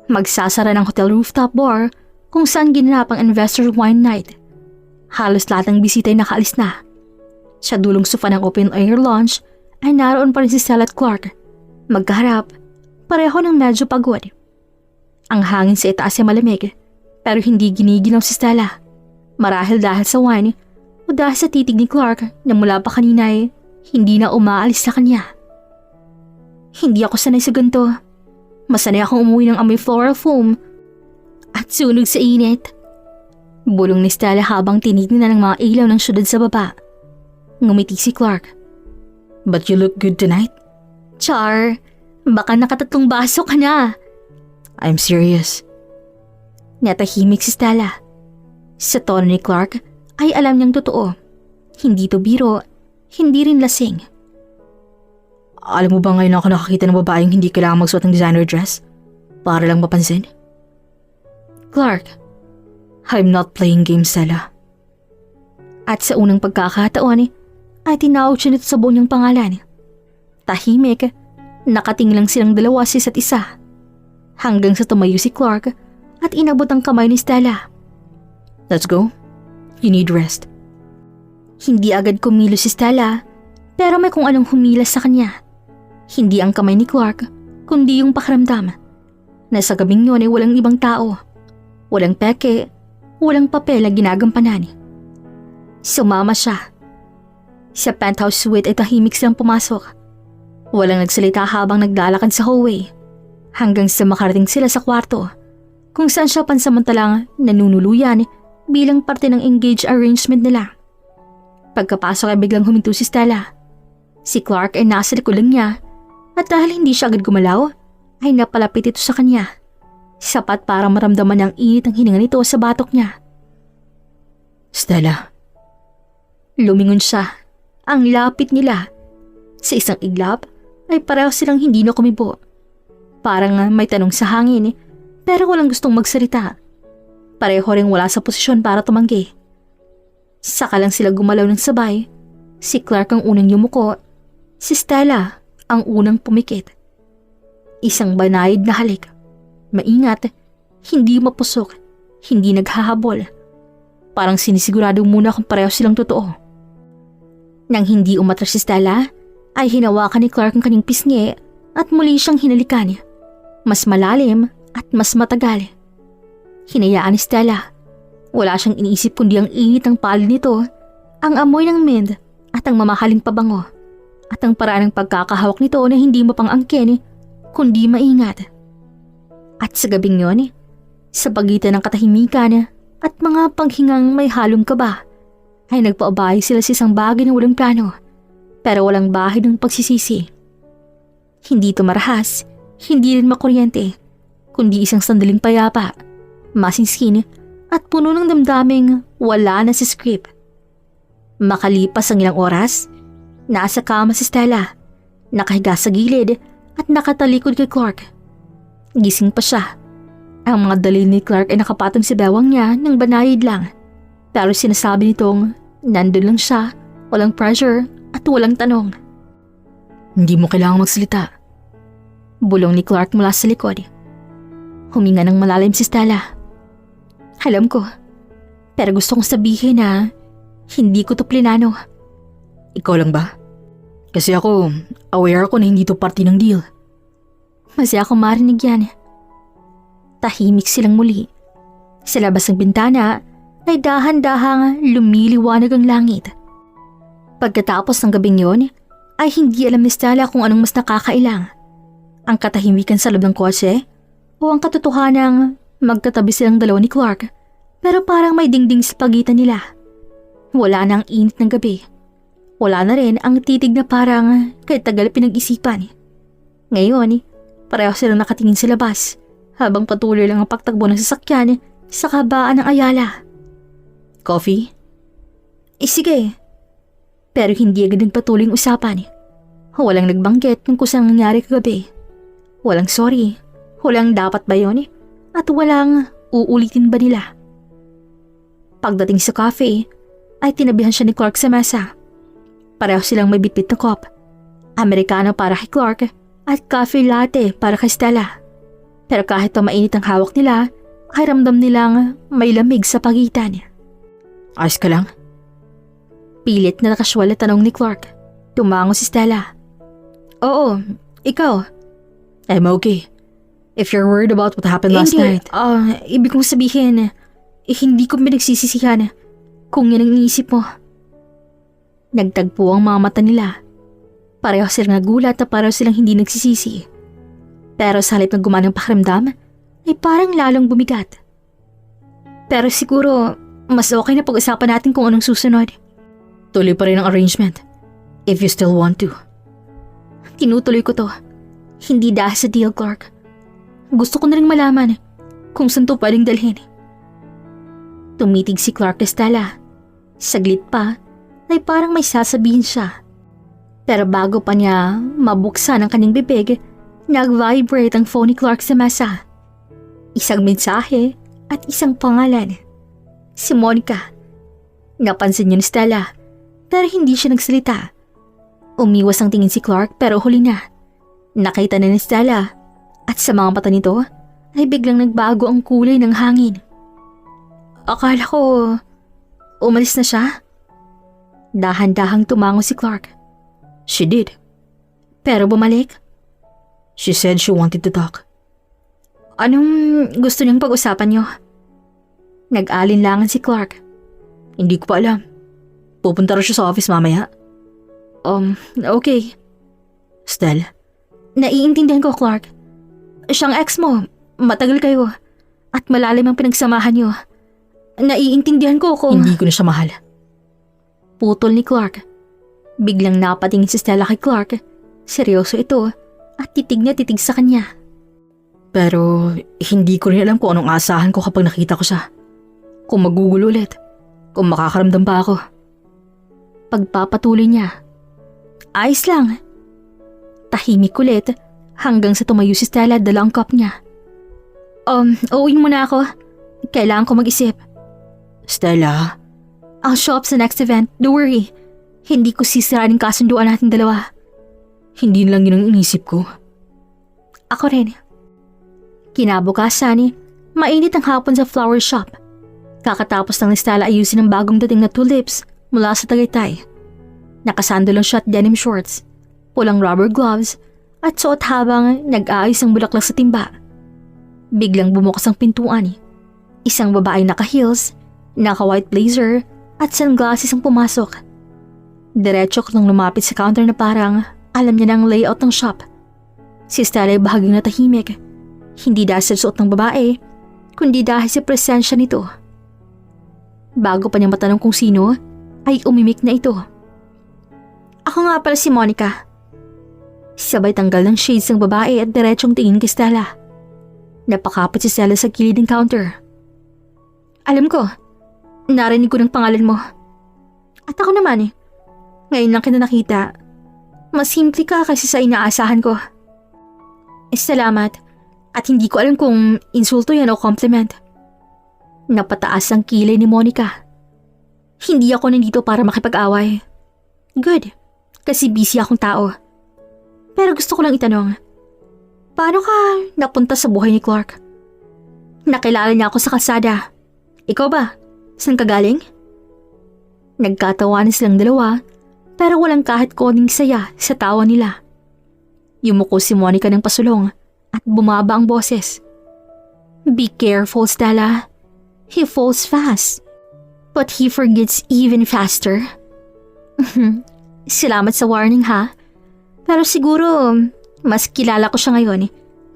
Magsasara ng hotel rooftop bar kung saan ginanap ang investor wine night. Halos lahat ng bisita ay nakaalis na. Sa dulong sofa ng open-air lounge ay naroon pa rin si Stella at Clark. Magkaharap, pareho ng medyo pagod. Ang hangin sa itaas ay malamig, pero hindi giniginaw si Stella. Marahil dahil sa wine o dahil sa titig ni Clark na mula pa kanina ay hindi na umaalis sa kanya. Hindi ako sanay sa ganito. Masanay akong umuwi ng amoy floral foam at sunog sa init. Bulong ni Stella habang tinignan ng mga ilaw ng syudad sa baba. Ngumiti si Clark. But you look good tonight. Char, baka nakatatlong baso ka na. I'm serious. Natahimik si Stella. Sa tono ni Clark ay alam niyang totoo. Hindi to biro, hindi rin lasing. Alam mo ba ngayon ako nakakita ng babaeng hindi kailangan magsuot ng designer dress? Para lang mapansin? Clark, I'm not playing games, Stella. at sa unang pagkakataon ay tinawag siya nito sa buong niyang pangalan. Tahimik, nakatingin lang silang dalawa sa isa't isa. Hanggang sa tumayo si Clark at inabot ang kamay ni Stella. Let's go. You need rest. Hindi agad kumilos si Stella, pero may kung anong humilas sa kanya. Hindi ang kamay ni Clark, kundi yung pakiramdam na sa gabing yun ay walang ibang tao. Walang peke, walang papel na ginagampanan. Sumama siya. Sa penthouse suite ay tahimik silang pumasok. Walang nagsalita habang naglalakad sa hallway. Hanggang sa makarating sila sa kwarto, kung saan siya pansamantalang nanunuluyan bilang parte ng engaged arrangement nila. Pagkapasok ay biglang huminto si Stella. Si Clark ay nasa likod lang niya at dahil hindi siya agad gumalaw, ay napalapit ito sa kanya. Sapat para maramdaman ang init ng hininga nito sa batok niya. Stella. Lumingon siya. Ang lapit nila. Sa isang iglap ay pareho silang hindi na kumibo. Parang may tanong sa hangin pero walang gustong magsalita. Pareho ring wala sa posisyon para tumanggi. Saka lang sila gumalaw ng sabay. Si Clark ang unang yumuko. Si Stella ang unang pumikit. Isang banayad na halik. Maingat, hindi mapusok, hindi naghahabol. Parang sinisigurado muna kung pareho silang totoo. Nang hindi umatras si Stella, ay hinawakan ni Clark ang kanyang pisngi at muli siyang hinalikan. Mas malalim at mas matagal. Hinayaan ni Stella. Wala siyang iniisip kundi ang init ng palad nito, ang amoy ng mint at ang mamahaling pabango. At ang paraan ng pagkakahawak nito na hindi mapang-angkin kundi maingat. At sa gabing yon, sa pagitan ng katahimikan at mga panghingang may halong kaba, ay nagpaubaya sila sa isang bagay na walang plano, pero walang bahid ng pagsisisi. Hindi ito marahas, hindi rin makuryente, kundi isang sandaling payapa, masinskin at puno ng damdaming wala na sa script. Makalipas ang ilang oras, nasa kama si Stella, nakahiga sa gilid at nakatalikod kay Clark. Gising pa siya. Ang mga daliri ni Clark ay nakapatong sa bewang niya ng banayad lang. Pero sinasabi nitong nandun lang siya, walang pressure at walang tanong. Hindi mo kailangang magsalita. Bulong ni Clark mula sa likod. Huminga ng malalim si Stella. Alam ko, pero gusto kong sabihin na hindi ko to plinano. Ikaw lang ba? Kasi ako, aware ako na hindi to parte ng deal. Masaya akong marinig yan. Tahimik silang muli. Sa labas ng bintana ay dahan-dahang lumiliwanag ang langit. Pagkatapos ng gabing yon, ay hindi alam ni Stella kung anong mas nakakailang. Ang katahimikan sa loob ng kotse o ang katotohanang magtatabi silang dalawa ni Clark pero parang may dingding sa pagitan nila. Wala na ang init ng gabi. Wala na rin ang titig na parang kahit tagal pinag-isipan. Ngayon, pareho silang nakatingin sa labas habang patuloy lang ang pagtakbo ng sasakyan sa kabaan ng Ayala. Coffee? Sige. Pero hindi agad nagpatuloy ang usapan. Walang nagbanggit kung kusang nangyari kagabi. Walang sorry, walang dapat ba yun, at walang uulitin ba nila. Pagdating sa cafe, ay tinabihan siya ni Clark sa mesa. Pareho silang may bitbit na cup. Amerikano para kay Clark at coffee latte para kay Stella. Pero kahit pa mainit ang hawak nila, ay ramdam nilang may lamig sa pagitan. Ayos ka lang? Pilit na nakaswal na tanong ni Clark. Tumango si Stella. Oo, ikaw. I'm okay. If you're worried about what happened last night. Ibig kong sabihin, hindi ko pinagsisisihan kung yan ang iniisip mo. Nagtagpo ang mga mata nila. Pareho silang nagulat at pareho silang hindi nagsisisi. Pero sa halip na gumana ang pakiramdam, ay parang lalong bumigat. Pero siguro, mas okay na pag-usapan natin kung anong susunod. Tuloy pa rin ang arrangement. If you still want to. Tinutuloy ko to. Hindi dahil sa deal, Clark. Gusto ko na rin malaman kung saan to pwedeng dalhin. Tumitig si Clark kay Stella. Saglit pa, ay parang may sasabihin siya. Pero bago pa niya mabuksan ang kanyang bibig, nag-vibrate ang phone ni Clark sa mesa. Isang mensahe at isang pangalan. Si Monica. Napansin niya ni Stella, pero hindi siya nagsalita. Umiwas ang tingin si Clark pero huli na. Nakita na ni Stella at sa mga mata nito ay biglang nagbago ang kulay ng hangin. Akala ko umalis na siya. Dahan-dahang tumango si Clark. She did. Pero bumalik. She said she wanted to talk. Anong gusto niyang pag-usapan niyo? Nag-alinlangan si Clark. Hindi ko pa alam. Pupunta rin siya sa office mamaya. Okay. Stella. Naiintindihan ko, Clark. Siyang ex mo, matagal kayo, at malalim ang pinagsamahan niyo. Naiintindihan ko kung... Hindi ko na siya mahal. Putol ni Clark. Biglang napatingin si Stella kay Clark. Seryoso ito at titig na titig sa kanya. Pero hindi ko rin alam kung anong asahan ko kapag nakita ko siya. Kung magugulo ulit. Kung makakaramdam pa ako. Pagpapatuloy niya. Ayos lang. Tahimik ulit hanggang sa tumayo si Stella at dala ang cup niya. Uuwi muna ako. Kailangan ko mag-isip. Stella. I'll show up sa next event. Don't worry. Hindi ko sisirain ang kasunduan nating dalawa. Hindi lang yun ang inisip ko. Ako rin. Kinabukasan, mainit ang hapon sa flower shop. Kakatapos lang ni Stella ayusin ang bagong dating na tulips mula sa Tagaytay. Nakasando lang siya at denim shorts, pulang rubber gloves, at suot habang nag-aayos ang bulaklak sa timba. Biglang bumukas ang pintuan. Isang babaeng naka-heels, naka-white blazer, at sunglasses ang pumasok. Diretso ko lang lumapit sa counter na parang alam niya na ang layout ng shop. Si Stella ay bahagyang natahimik. Hindi dahil sa suot ng babae, kundi dahil sa presensya nito. Bago pa niya matanong kung sino, ay umimik na ito. Ako nga pala si Monica. Sabay tanggal ng shades ng babae at diretsong tingin kay Stella. Napakapit si Stella sa gilid ng counter. Alam ko, narinig ko ng pangalan mo. At ako naman ngayon lang kita nakita. Mas simple ka kasi sa inaasahan ko. Salamat. At hindi ko alam kung insulto yan o compliment. Napataas ang kilay ni Monica. Hindi ako nandito para makipag-away. Good. Kasi busy akong tao. Pero gusto ko lang itanong. Paano ka napunta sa buhay ni Clark? Nakilala niya ako sa kalsada. Ikaw ba? Saan ka galing? Nagkatawanan silang dalawa pero walang kahit konting saya sa tawa nila. Yumuko si Monica ng pasulong at bumaba ang boses. Be careful, Stella. He falls fast. But he forgets even faster. Salamat sa warning ha. Pero siguro mas kilala ko siya ngayon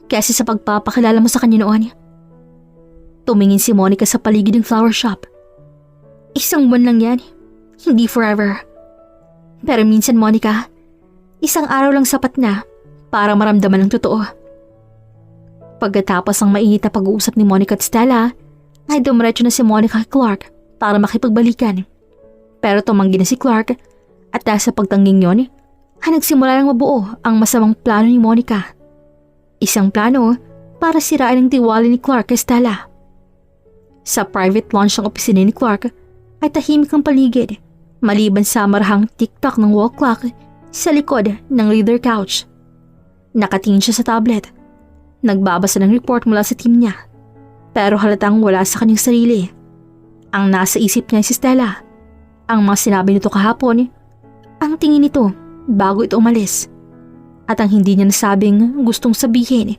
kaysa sa pagpapakilala mo sa kanya noon. Tumingin si Monica sa paligid ng flower shop. Isang buwan lang yan. Hindi forever. Pero minsan, Monica, isang araw lang sapat na para maramdaman ng totoo. Pagkatapos ang mainit na pag-uusap ni Monica at Stella, ay dumiretso na si Monica kay Clark para makipagbalikan. Pero tumanggi na si Clark at dahil sa pagtangging yon, ay nagsimula lang mabuo ang masamang plano ni Monica. Isang plano para sirain ang tiwala ni Clark kay Stella. Sa private launch ng opisina ni Clark ay tahimik ang paligid. Maliban sa marahang tiktok ng wall clock sa likod ng leather couch. Nakatingin siya sa tablet. Nagbabasa ng report mula sa team niya. Pero halatang wala sa kanyang sarili. Ang nasa isip niya si Stella. Ang mga sinabi nito kahapon, ang tingin nito bago ito umalis. At ang hindi niya nasabing gustong sabihin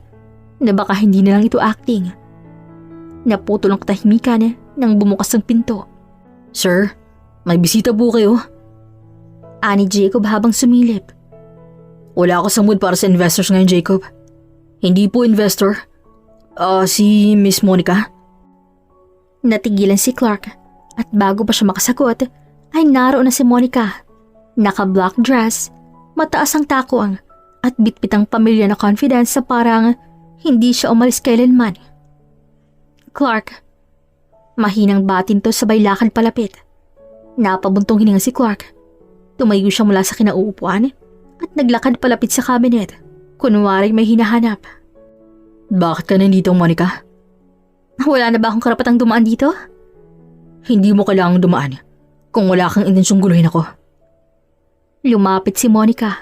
na baka hindi na lang ito acting. Naputol ang katahimikan nang bumukas ang pinto. Sir, may bisita po kayo. Ani Jacob habang sumilip. Wala ako sa mood para sa investors ngayon, Jacob. Hindi po investor. Si Miss Monica. Natigilan si Clark at bago pa siya makasagot ay naroon na si Monica. Naka-black dress, mataas ang takuang at bitbitang pamilya na confidence sa parang hindi siya umalis kailanman. Clark. Mahinang batin to sabay lakad palapit. Napabuntong hininga si Clark. Tumayo siya mula sa kinauupuan at naglakad palapit sa cabinet. Kunwari may hinahanap. Bakit ka nandito, Monica? Wala na ba akong karapatang dumaan dito? Hindi mo kailangang dumaan kung wala kang intensyong guluhin ako. Lumapit si Monica.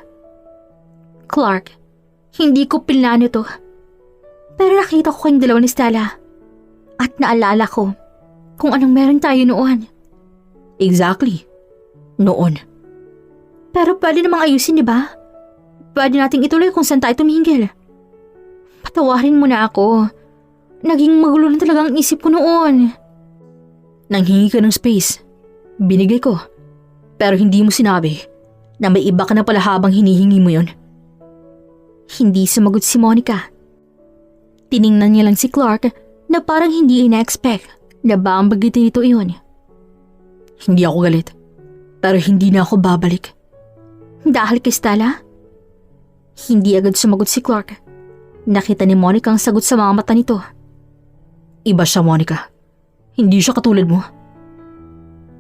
Clark, hindi ko pinlano to. Pero nakita ko kayong dalawa ni Stella. At naalala ko kung anong meron tayo noon. Exactly. Noon. Pero pwede namang ayusin, di ba? Pwede nating ituloy kung saan tayo tumingil. Patawarin mo na ako. Naging magulo na talaga ang isip ko noon. Nanghingi ka ng space. Binigay ko. Pero hindi mo sinabi na may iba ka na pala habang hinihingi mo yon. Hindi sumagot si Monica. Tiningnan niya lang si Clark na parang hindi ina-expect na ba ang bagitin nito iyon. Hindi ako galit. Pero hindi na ako babalik. Dahil kay Stella? Hindi agad sumagot si Clark. Nakita ni Monica ang sagot sa mga mata nito. Iba siya, Monica. Hindi siya katulad mo.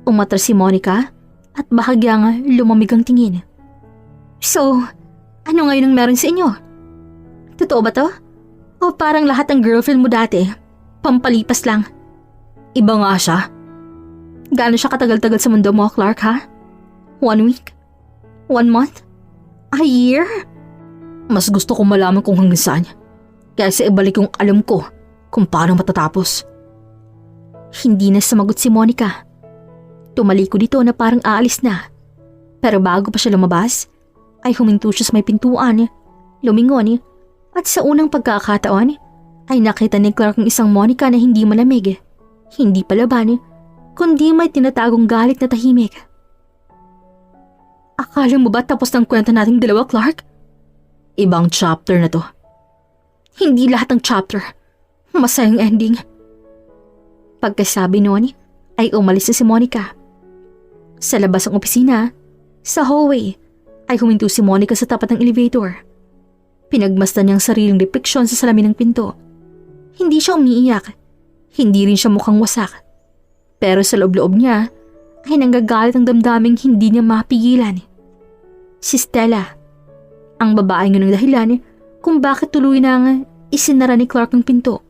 Umatras si Monica at bahagyang lumamig ang tingin. So, ano ngayon ang meron sa inyo? Totoo ba to? O parang lahat ng girlfriend mo dati, pampalipas lang? Iba nga siya. Gaano siya katagal-tagal sa mundo mo, Clark, ha? 1 week? 1 month? A year? Mas gusto kong malaman kung hanggang saan. Kaysa ibalik yung alam ko kung paano matatapos. Hindi na sumagot si Monica. Tumaliko dito na parang aalis na. Pero bago pa siya lumabas, ay huminto siya sa may pintuan, lumingon, at sa unang pagkakataon, ay nakita ni Clark ang isang Monica na hindi malamig, hindi palaban, kundi may tinatagong galit na tahimik. Akala mo ba tapos ng kwento nating dalawa, Clark? Ibang chapter na to. Hindi lahat ng chapter. Masayang ending. Pagkasabi noon, ay umalis na si Monica. Sa labas ng opisina, sa hallway, ay huminto si Monica sa tapat ng elevator. Pinagmasdan niyang sariling refleksyon sa salamin ng pinto. Hindi siya umiiyak. Hindi rin siya mukhang wasak. Pero sa loob-loob niya, ay nanggagalit ang damdaming hindi niya mapigilan. Si Stella, ang babaeng yun ang dahilan kung bakit tuloy nang isinara ni Clark ang pinto.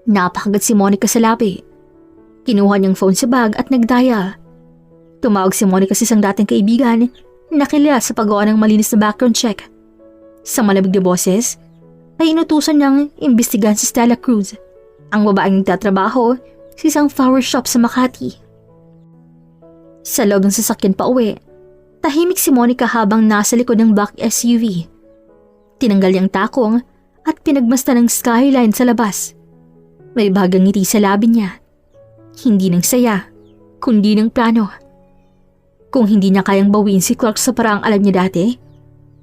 Napakagat si Monica sa labi. Kinuha niyang phone sa bag at nagdial. Tumawag si Monica sa isang dating kaibigan na kilala sa paggawa ng malinis na background check. Sa malamig na boses, ay inutusan niyang imbestigahan si Stella Cruz, ang babaeng nagtatrabaho sa isang flower shop sa Makati. Sa loob ng sasakyan pa uwi, tahimik si Monica habang nasa likod ng black SUV. Tinanggal niyang takong at pinagmasdan ng skyline sa labas. May bagang ngiti sa labi niya. Hindi ng saya, kundi ng plano. Kung hindi niya kayang bawiin si Clark sa paraang alam niya dati,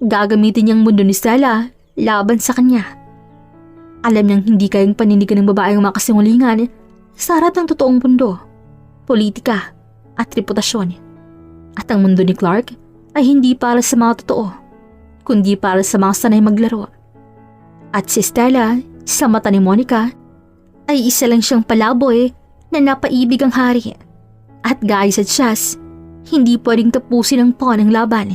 gagamitin niyang mundo ni Stella laban sa kanya. Alam niyang hindi kayang panindigan ng babaeng makasingulingan sa harap ng totoong mundo, politika at reputasyon. At ang mundo ni Clark ay hindi para sa mga totoo, kundi para sa mga sanay maglaro. At si Stella, sa mata ni Monica, ay isa lang siyang palaboy na napaibig ang hari. At gaya sa chess, hindi pwedeng tapusin ang pawn ng laban.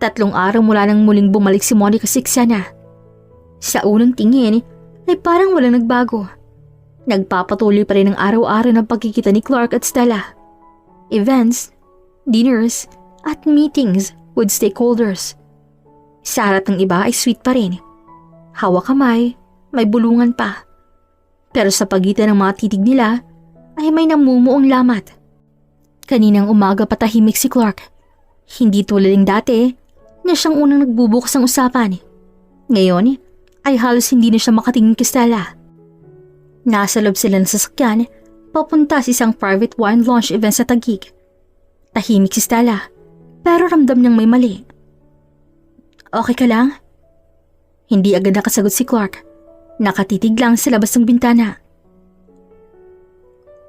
3 araw mula nang muling bumalik si Monica sa eksena. Sa unang tingin ay parang walang nagbago. Nagpapatuloy pa rin ang araw-araw ng pagkikita ni Clark at Stella. Events, dinners, at meetings with stakeholders. Sa harap ng iba ay sweet pa rin. Hawak kamay, may bulungan pa. Pero sa pagitan ng mga titig nila ay may namumuong lamat. Kaninang umaga patahimik si Clark. Hindi tulad ng dati na siyang unang nagbubukas ng usapan. Ngayon ay halos hindi na siya makatingin kay Stella. Nasa loob sila ng sasakyan papunta sa isang private wine launch event sa Taguig. Tahimik si Stella pero ramdam niyang may mali. Okay ka lang? Hindi agad nakasagot si Clark. Nakatitig lang sa labas ng bintana.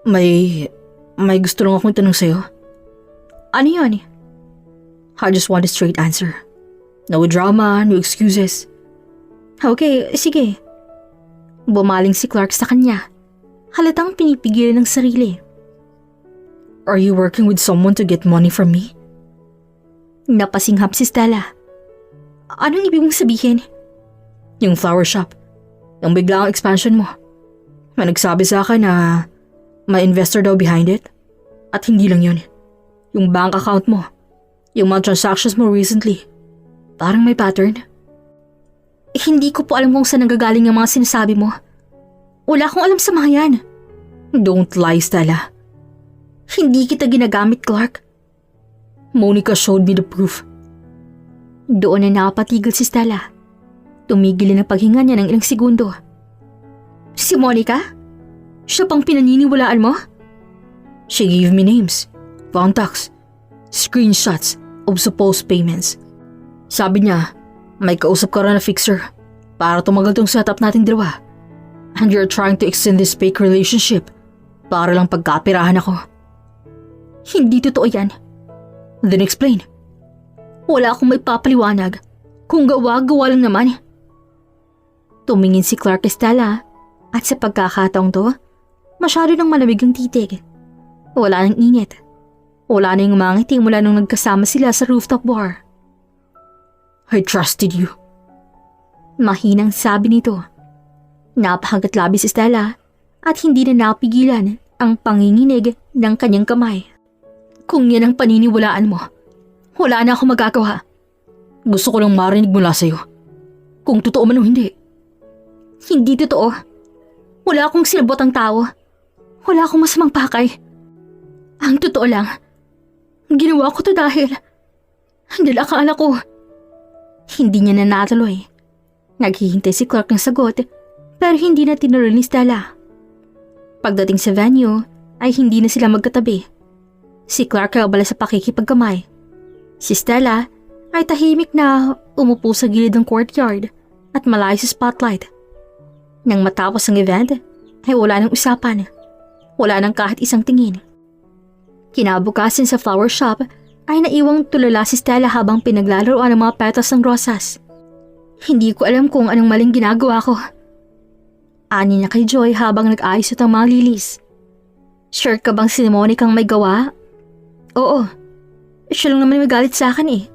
May gusto lang akong tanong sa'yo. Ano yun? I just want a straight answer. No drama, no excuses. Okay, sige. Bumaling si Clark sa kanya. Halatang pinipigilan ng sarili. Are you working with someone to get money from me? Napasinghap si Stella. Anong ibig mong sabihin? Yung flower shop. Yung biglaang expansion mo. May nagsabi sa akin na may investor daw behind it. At hindi lang yun. Yung bank account mo. Yung mga transactions mo recently. Parang may pattern. Hindi ko po alam kung saan nanggagaling ang mga sinasabi mo. Wala akong alam sa mga yan. Don't lie, Stella. Hindi kita ginagamit, Clark. Monica showed me the proof. Doon na nakapatigil si Stella. Tumigil na ang paghinga niya ng ilang segundo. Si Monica? Siya pang pinaniniwalaan mo? She gave me names, contacts, screenshots of supposed payments. Sabi niya, may kausap ka rin na fixer para tumagal tong setup nating dalawa. And you're trying to extend this fake relationship para lang pagkapirahan ako. Hindi totoo yan. Then explain. Wala akong may papaliwanag. Kung gawa-gawa lang naman. Tumingin si Clark kay Stella at sa pagkakataong to, masyado nang malamig ang titig. Wala nang init. Wala na yung mangiti mula nung nagkasama sila sa rooftop bar. I trusted you. Mahinang sabi nito. Napakagat labi si Stella at hindi na napigilan ang panginginig ng kanyang kamay. Kung yan ang paniniwalaan mo, wala na akong magagawa. Gusto ko lang marinig mula sa'yo. Kung totoo man o hindi. Hindi totoo. Wala akong sinabot ang tao. Wala akong masamang pakay. Ang totoo lang, ginawa ko to dahil akala ko. Hindi niya na natuloy. Naghihintay si Clark ng sagot pero hindi na tinuloy ni Stella. Pagdating sa venue ay hindi na sila magkatabi. Si Clark ay abala sa pakikipagkamay. Si Stella ay tahimik na umupo sa gilid ng courtyard at malayo sa spotlight. Nang matapos ang event ay wala nang usapan. Wala nang kahit isang tingin. Kinabukasan sa flower shop ay naiwang tulala si Stella habang pinaglalaroan ng mga petals ng rosas. Hindi ko alam kung anong maling ginagawa ko. Ani niya kay Joy habang nag-ayos at ang mga lilis. Sure ka bang si Monica ang may gawa? Oo. Siya lang naman may galit sa akin eh.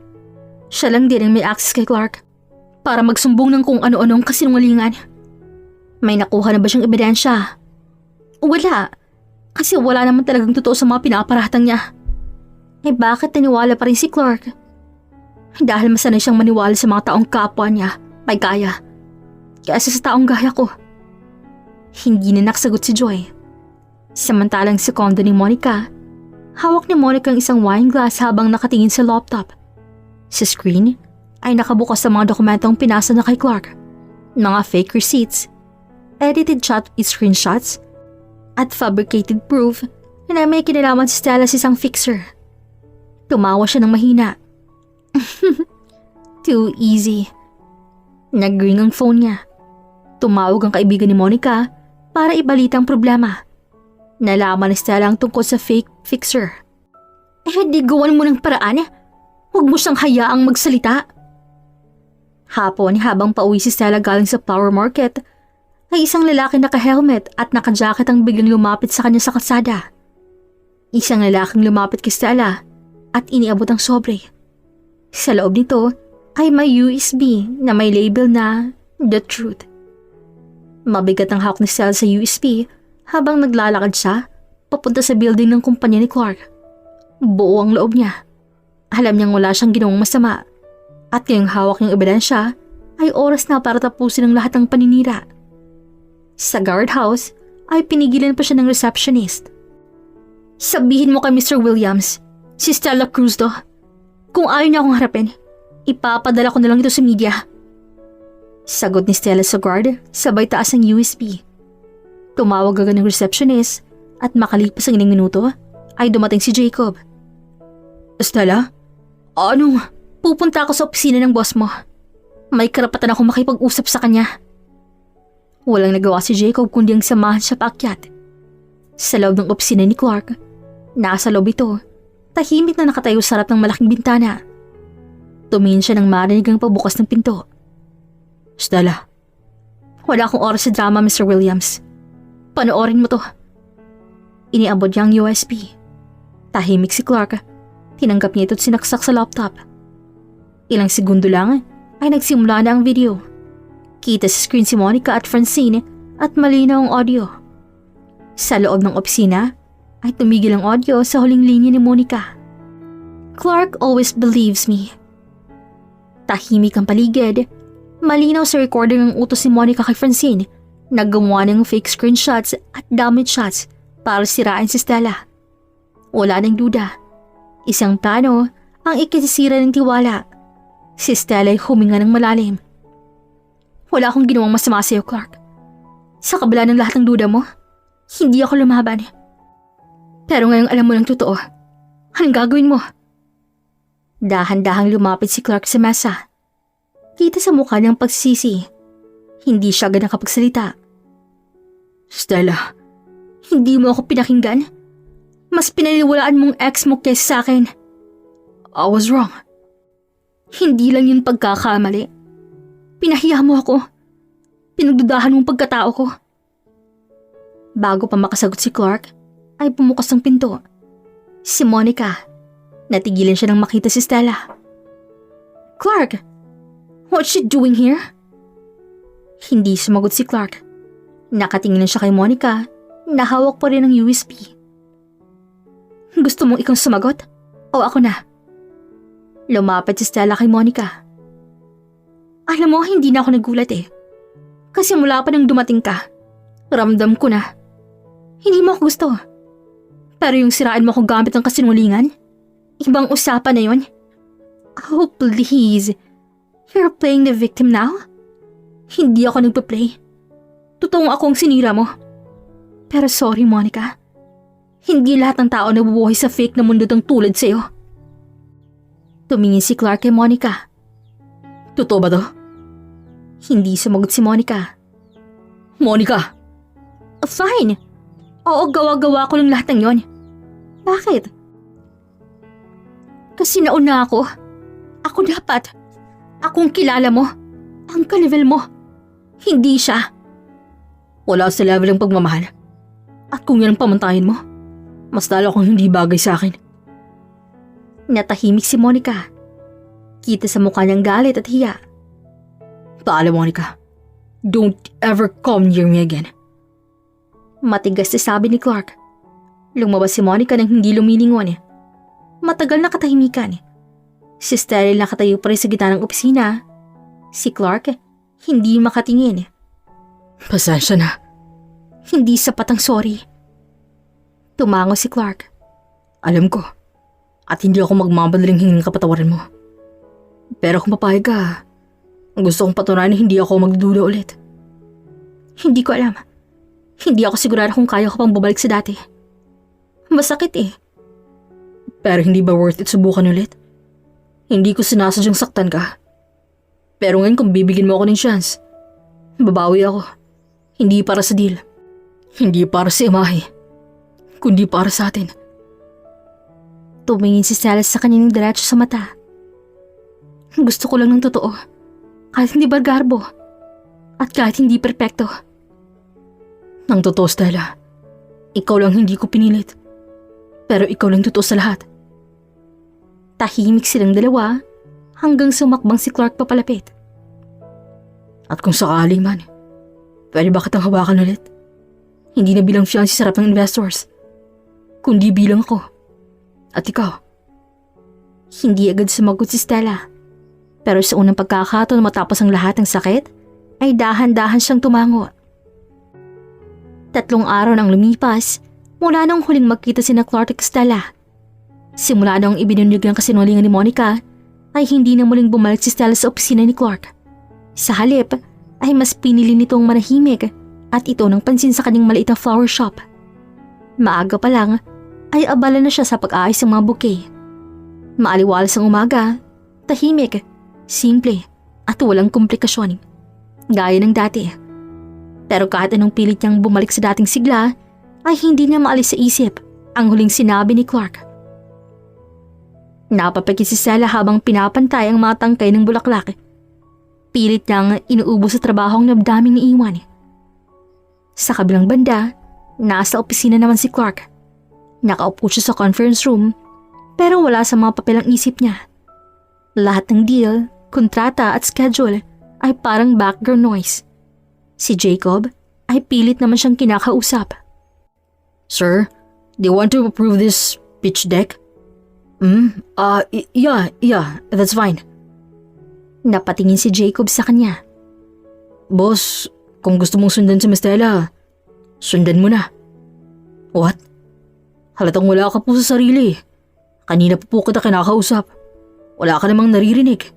Siya lang din ang may access kay Clark para magsumbong ng kung ano-anong kasinungalingan. May nakuha na ba siyang ebidensya? Wala. Kasi wala naman talagang totoo sa mga pinaparatang niya. Eh bakit naniwala pa rin si Clark? Dahil masanay siyang maniwala sa mga taong kapwa niya, may gaya. Kaysa sa taong gaya ko. Hindi na nakasagot si Joy. Samantalang sa condo ni Monica, hawak ni Monica ang isang wine glass habang nakatingin sa laptop. Sa screen ay nakabukas sa mga dokumentong pinasa na kay Clark. Mga fake receipts, edited chat screenshots, at fabricated proof na may kinalaman si Stella sa isang fixer. Tumawa siya ng mahina. Too easy. Nag-ring ang phone niya. Tumawag ang kaibigan ni Monica para ibalita ang problema. Nalaman ni Stella ang tungkol sa fake fixer. Di gawan mo ng paraan. Huwag mo siyang hayaang magsalita. Hapon habang pauwi si Stella galing sa flower market, ay isang lalaki naka-helmet at naka-jacket ang biglang lumapit sa kanya sa kalsada. Isang lalaking lumapit kay Stella at iniabot ang sobre. Sa loob nito ay may USB na may label na The Truth. Mabigat ang hawak ni Stella sa USB habang naglalakad siya papunta sa building ng kumpanya ni Clark. Buo ang loob niya. Alam niyang wala siyang ginawang masama at ngayong hawak niyang ebidensya ay oras na para tapusin ang lahat ng paninira. Sa guardhouse ay pinigilan pa siya ng receptionist. Sabihin mo kay Mr. Williams, si Stella Cruz to. Kung ayaw niya akong harapin, ipapadala ko na lang ito sa media. Sagot ni Stella sa guard, sabay taas ng USB. Tumawag agad ng receptionist at makalipas ang ilang minuto ay dumating si Jacob. Stella? Anong? Pupunta ako sa opisina ng boss mo. May karapatan akong makipag-usap sa kanya. Walang nagawa si Jacob kundi ang samahan siya paakyat. Sa loob ng opisina ni Clark, nasa loob ito, tahimik na nakatayo sa harap ng malaking bintana. Tumingin siya nang marinig ang pagbukas ng pinto. Stella? Wala akong oras sa drama, Mr. Williams. Panoorin mo to. Iniabot niya ang USB. Tahimik si Clark. Tinanggap niya ito at sinaksak sa laptop. Ilang segundo lang ay nagsimula na ang video. Kita sa screen si Monica at Francine at malinaw ang audio. Sa loob ng opisina ay tumigil ang audio sa huling linya ni Monica. Clark always believes me. Tahimik ang paligid. Malinaw sa recording ang utos ni Monica kay Francine na gumawa ng fake screenshots at damage shots para sirain si Stella. Wala nang duda. Isang plano ang ikisisira ng tiwala. Si Stella ay huminga ng malalim. Wala akong ginawang masama sa'yo, Clark. Sa kabila ng lahat ng duda mo, hindi ako lumaban. Pero ngayong alam mo ng totoo, anong gagawin mo? Dahan-dahang lumapit si Clark sa mesa. Kita sa mukha niyang pagsisisi. Hindi siya agad nakapagsalita. Stella, hindi mo ako pinakinggan? Mas pinaniwalaan mong ex mo kaysa sa akin. I was wrong. Hindi lang yun pagkakamali. Pinahiya mo ako. Pinagdudahan mong pagkatao ko. Bago pa makasagot si Clark, ay bumukas ang pinto. Si Monica. Natigilan siya nang makita si Stella. Clark! What's she doing here? Hindi sumagot si Clark. Nakatingin na siya kay Monica na hawak pa rin ang USB. Gusto mong ikaw sumagot? O ako na? Lumapit si Stella kay Monica. Alam mo, hindi na ako nagulat eh. Kasi mula pa nang dumating ka, ramdam ko na. Hindi mo ako gusto. Pero yung sirain mo ako gamit ng kasinungalingan, ibang usapan na yun. Oh, please. You're playing the victim now? Hindi ako nagpa-play. Totoong ako ang sinira mo. Pero sorry, Monica. Hindi lahat ng tao nabubuhay sa fake na mundo ng tulad sa'yo. Tumingin si Clark kay Monica. Totoo ba to? Hindi sumagot si Monica. Monica! Fine. Oo, gawa-gawa ko lang lahat ng yon. Bakit? Kasi nauna ako. Ako dapat. Akong kilala mo. Ang ka-level mo. Hindi siya. Wala sa level ng pagmamahal. At kung yan ang pamantahin mo, mas lalo akong hindi bagay sa akin. Natahimik si Monica. Kita sa mukha niyang galit at hiya. Paalam, Monica. Don't ever come near me again. Matigas na sabi ni Clark. Lumabas si Monica nang hindi lumilingon. Matagal na katahimikan. Si Stella nakatayo pa rin sa gitna ng opisina. Si Clark, hindi makatingin. Pasensya na. Hindi sapat ang sorry. Tumango si Clark. Alam ko. At hindi ako magmamadaling hingin kapatawaran mo. Pero kung papayag ka, gusto kong patunayan na hindi ako magdududa ulit. Hindi ko alam. Hindi ako sigurado kung kaya ko pang bumalik sa dati. Masakit eh. Pero hindi ba worth it subukan ulit? Hindi ko sinasadyang saktan ka. Pero ngayon kung bibigyan mo ako ng chance, babawi ako. Hindi para sa deal. Hindi para sa imahe. Kundi para sa atin. Tumingin si Stella sa kanyang diretso sa mata. Gusto ko lang ng totoo. Kahit hindi bargarbo. At kahit hindi perpekto. Nang totoo, Stella. Ikaw lang hindi ko pinilit. Pero ikaw lang totoo sa lahat. Tahimik silang dalawa hanggang sumakbang si Clark papalapit. At kung sakali man, pwede ba kitang hawakan ulit? Hindi na bilang fiancé sa harap ng investors, kundi bilang ako. At ikaw. Hindi agad sumagot si Stella. Pero sa unang pagkakataon matapos ang lahat ng sakit, ay dahan-dahan siyang tumango. 3 araw nang lumipas mula nung huling magkita sina Clark at Stella. Simula nung ibinunyag ng kasinungalingan ni Monica, ay hindi na muling bumalik si Stella sa opisina ni Clark. Sa halip, ay mas pinili nitong manahimik at ito ng pansin sa kanyang maliit na flower shop. Maaga pa lang, ay abala na siya sa pag-aayos ng mga bouquet. Maaliwalas ang umaga, tahimik, simple, at walang komplikasyon. Gaya ng dati. Pero kahit anong pilit niyang bumalik sa dating sigla, ay hindi niya maalis sa isip ang huling sinabi ni Clark. Napapagod si Stella habang pinapantay ang mga tangkay ng bulaklak. Pilit niyang inuubos sa trabahong nabdaming iiwan. Sa kabilang banda, nasa opisina naman si Clark. Nakaupo siya sa conference room, pero wala sa mga papel ang isip niya. Lahat ng deal, kontrata at schedule ay parang background noise. Si Jacob ay pilit naman siyang kinakausap. Sir, do you want to approve this pitch deck? Yeah, that's fine. Napatingin si Jacob sa kanya. Boss, kung gusto mong sundan si Miss Stella, sundan mo na. What? Halatang wala ka po sa sarili. Kanina pa po kita kinakausap. Wala ka namang naririnig.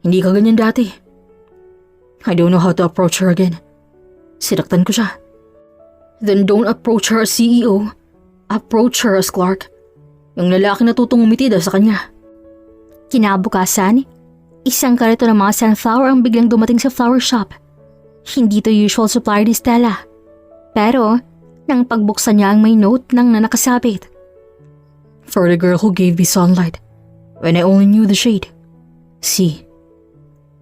Hindi ka ganyan dati. I don't know how to approach her again. Sinaktan ko siya. Then don't approach her as CEO. Approach her as Clark. Yung lalaki na tutong umiti daw sa kanya. Kinabukasan, isang karito ng mga sunflower ang biglang dumating sa flower shop. Hindi to usual supplier ni Stella. Pero, nang pagbuksan niya ang may note nang nakasabit. For the girl who gave me sunlight when I only knew the shade. C.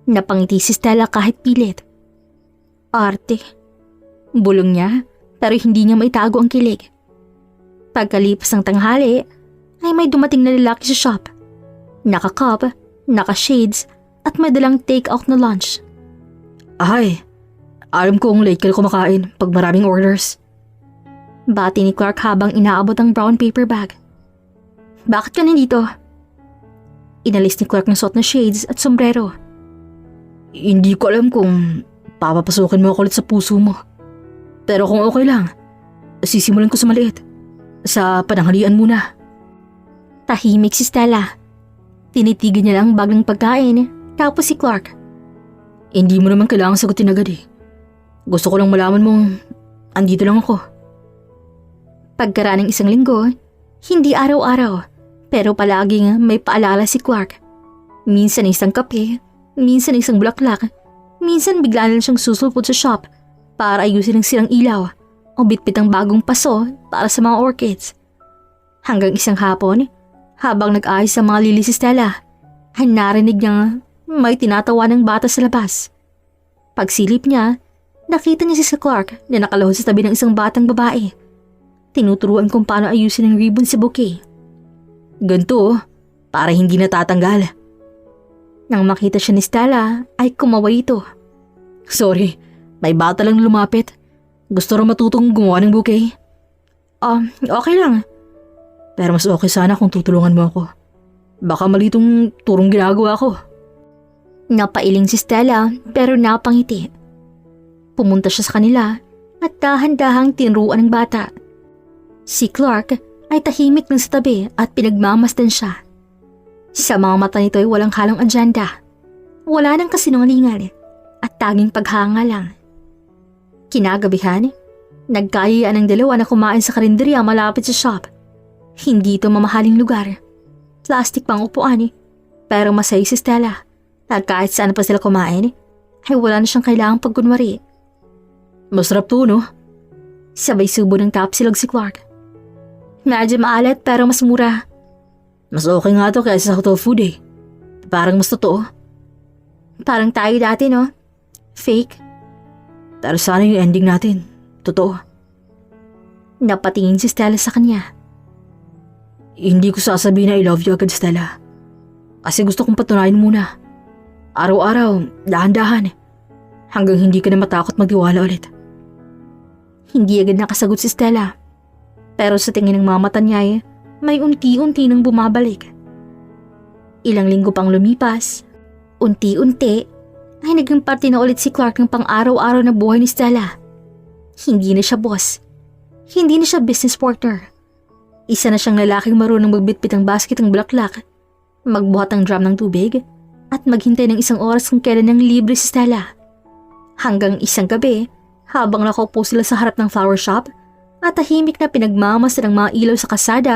Napangiti si Stella kahit pilit. Arte. Bulong niya, pero hindi niya maitago ang kilig. Pagkalipas ng tanghali, ay may dumating na lalaki sa shop. Naka-cup, naka-shades, at may dalang take-out na lunch. Ay, alam kong late ka na kumakain pag maraming orders. Bati ni Clark habang inaabot ang brown paper bag. Bakit ka nandito? Inalis ni Clark ng suot na shades at sombrero. Hindi ko alam kung papapasukin mo ako ulit sa puso mo. Pero kung okay lang, sisimulan ko sa maliit. Sa pananghalian muna. Tahimik si Stella. Tinitigan niya lang ang bag ng pagkain, tapos si Clark. Hindi mo naman kailangang sagutin agad eh. Gusto ko lang malaman mong andito lang ako. Pagkaraan ng isang linggo, hindi araw-araw, pero palaging may paalala si Clark. Minsan isang kape, minsan isang bulaklak, minsan bigla na lang siyang susulpot sa shop para ayusin ang silang ilaw o bitbit ang bagong paso para sa mga orchids. Hanggang isang hapon, habang nag-ayos sa mga lili si Stella, ay narinig niyang may tinatawa ng bata sa labas. Pagsilip niya, nakita niya si Clark na nakalahod sa tabi ng isang batang babae. Tinuturuan kung paano ayusin ang ribbon sa bouquet. Ganito, para hindi natatanggal. Nang makita siya ni Stella, ay kumaway ito. Sorry, may bata lang lumapit. Gusto raw matutong gumawa ng bouquet. Okay lang. Pero mas okay sana kung tutulungan mo ako. Baka mali itong turong ginagawa ko. Napailing si Stella pero napangiti. Pumunta siya sa kanila at dahan-dahang tinruan ng bata. Si Clark ay tahimik lang sa tabi at pinagmamasdan siya. Sa mga mata nito ay walang halong agenda. Wala nang kasinungalingan at tanging paghanga lang. Kinagabihan, nagkayayaan ng dalawa na kumain sa karinderya malapit sa shop. Hindi ito mamahaling lugar. Plastic pang upuan pero masaya si Stella at kahit saan pa sila kumain ay wala na siyang kailangang pagkunwari. Masarap to, no? Sabay subo ng tapsilog si Clark. Medyo maalat pero mas mura. Mas okay nga to kaysa sa hotel food eh. Parang mas totoo. Parang tayo dati, no? Fake. Pero sana yung ending natin. Totoo. Napatingin si Stella sa kanya. Hindi ko sasabihin na I love you agad, Stella. Kasi gusto kong patunayan muna. Araw-araw, dahan-dahan. Hanggang hindi ka na matakot magtiwala ulit. Hindi agad nakasagot si Stella. Pero sa tingin ng mga mata niya may unti-unti nang bumabalik. Ilang linggo pang lumipas, unti-unti ay naging parte na ulit si Clark ng pang-araw-araw na buhay ni Stella. Hindi na siya boss. hindi na siya business partner. Isa na siyang lalaking marunong magbitbit ng basket ng bulaklak, magbuhat ng drum ng tubig, at maghintay ng 1 oras kung kailan ng libre si Stella. Hanggang isang gabi, habang nakaupo sila sa harap ng flower shop at tahimik na pinagmamasa ng mga ilaw sa kasada,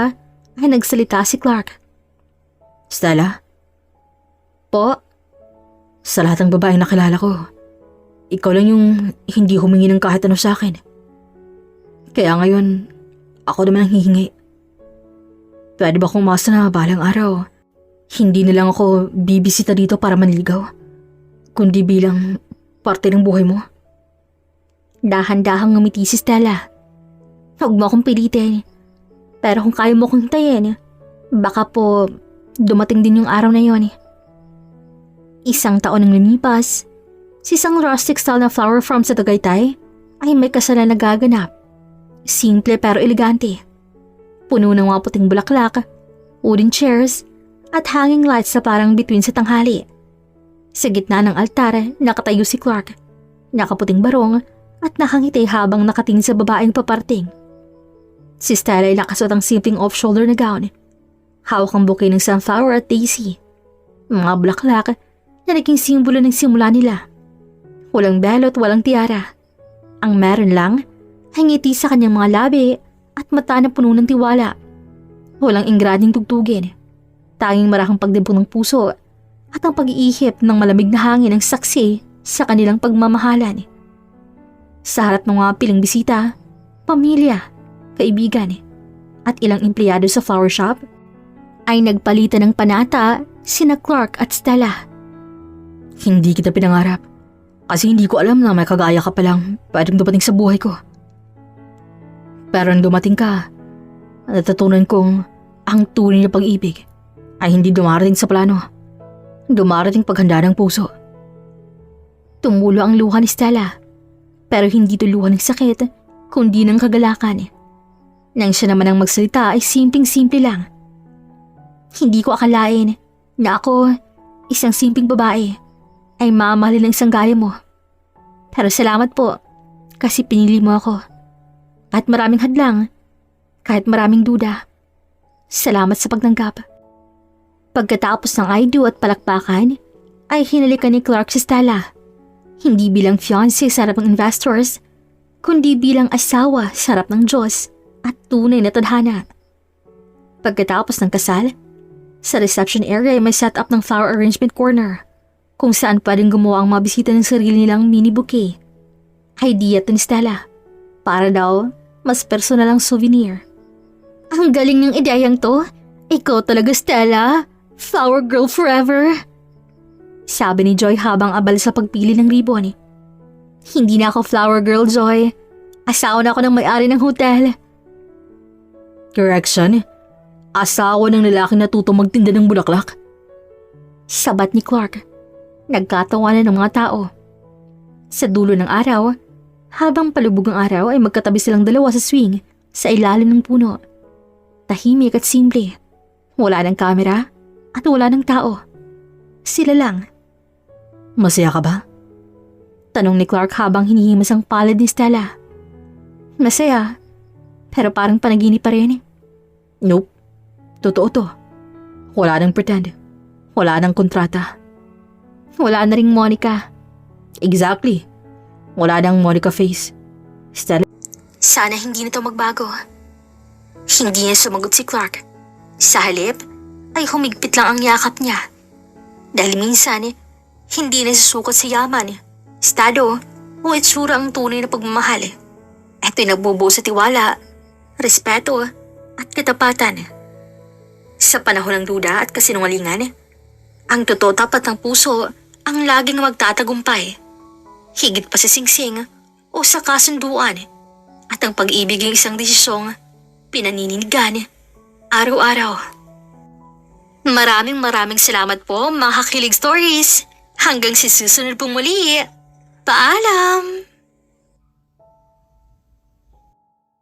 ay nagsalita si Clark. Stella, Po, sa lahat ng babaeng nakilala ko, ikaw lang yung hindi humingi ng kahit ano sa akin. Kaya ngayon, ako naman ang hihingi. Pwede ba kung umasa na balang araw, hindi na lang ako bibisita dito para manligaw, kundi bilang parte ng buhay mo? dahan-dahang ngumiti si Stella. Huwag mo akong pilitin. Pero kung kaya mo kong hintayin, baka po dumating din yung araw na yon. 1 taon nang lumipas, si isang rustic style na flower farm sa Tagaytay ay may kasalan na gaganap. Simple pero elegante. Puno ng mga puting bulaklak, wooden chairs, at hanging lights na parang bituin sa tanghali. Sa gitna ng altar, nakatayo si Clark, nakaputing barong at nakangiti habang nakatingin sa babaeng paparting. Si Stella ay nakasuot ang simpleng off-shoulder na gown. Hawak ang bouquet ng sunflower at daisy. Mga bulaklak na naging simbolo ng simula nila. Walang belot, walang tiara. Ang meron lang ay ngiti sa kanyang mga labi at mata na puno ng tiwala. Walang ingrading tugtugin. Tanging marahang pagdibong ng puso at ang pag-iihip ng malamig na hangin ng saksi sa kanilang pagmamahalan. Sa harap ng mga piling bisita, pamilya, kaibigan, at ilang empleyado sa flower shop, ay nagpalitan ng panata sina Clark at Stella. Hindi kita pinangarap, kasi hindi ko alam na may kagaya ka palang pwedeng dumating sa buhay ko. Pero nang dumating ka, natutunan kong ang tunay na pag-ibig ay hindi dumarating sa plano. Dumarating paghanda ng puso. Tumulo ang luha ni Stella, pero hindi ito luha ng sakit, kundi ng kagalakan. Nang siya naman ang magsalita ay simpleng-simple lang. Hindi ko akalain na ako, isang simpleng babae, ay mamahalin ng isang gaya mo. Pero salamat po, kasi pinili mo ako. Kahit maraming hadlang, kahit maraming duda, salamat sa pagtanggap. Pagkatapos ng I do at palakpakan, ay hinalikan ni Clark si Stella. Hindi bilang fiancé sa harap ng investors, kundi bilang asawa sa harap ng Diyos at tunay na tadhana. Pagkatapos ng kasal, sa reception area ay may set up ng flower arrangement corner, kung saan pwedeng gumawa ang mga bisita ng sarili nilang mini bouquet. Idea to ni Stella, para daw mas personal ang souvenir. Ang galing ng ideyang to. Ikaw talaga, Stella. Flower girl forever. Sabi ni Joy habang abal sa pagpili ng ribbon. Hindi na ako flower girl, Joy. Asawa na ako ng may-ari ng hotel. Correction? Asawa ng lalaking natutong magtinda ng bulaklak? Sabat ni Clark. Nagkatawanan ng mga tao. Sa dulo ng araw, habang palubog ang araw ay magkatabi silang dalawa sa swing sa ilalim ng puno. Tahimik at simple. Wala ng kamera at wala ng tao. Sila lang. Masaya ka ba? Tanong ni Clark habang hinihimas ang palad ni Stella. Masaya, pero parang panaginip pa rin. Nope. Totoo to. Wala nang pretend. Wala nang kontrata. Wala na ring Monica. Exactly. Wala nang Monica face. Stella. Sana hindi na ito magbago. Hindi niya sumagot si Clark. Sa halip, ay humigpit lang ang yakap niya. Dahil minsan, hindi na susukot sa yaman, estado, o itsura ang tunay na pagmamahal. Ito'y nagbubuo sa tiwala, respeto, at katapatan. Sa panahon ng duda at kasinungalingan, ang totoo tapat ng puso ang laging magtatagumpay. Higit pa sa singsing o sa kasunduan, at ang pag-ibig ay isang desisyong pinanininigan araw-araw. Maraming salamat po, mga Kakilig Stories. Hanggang sa susunod pong muli. Paalam!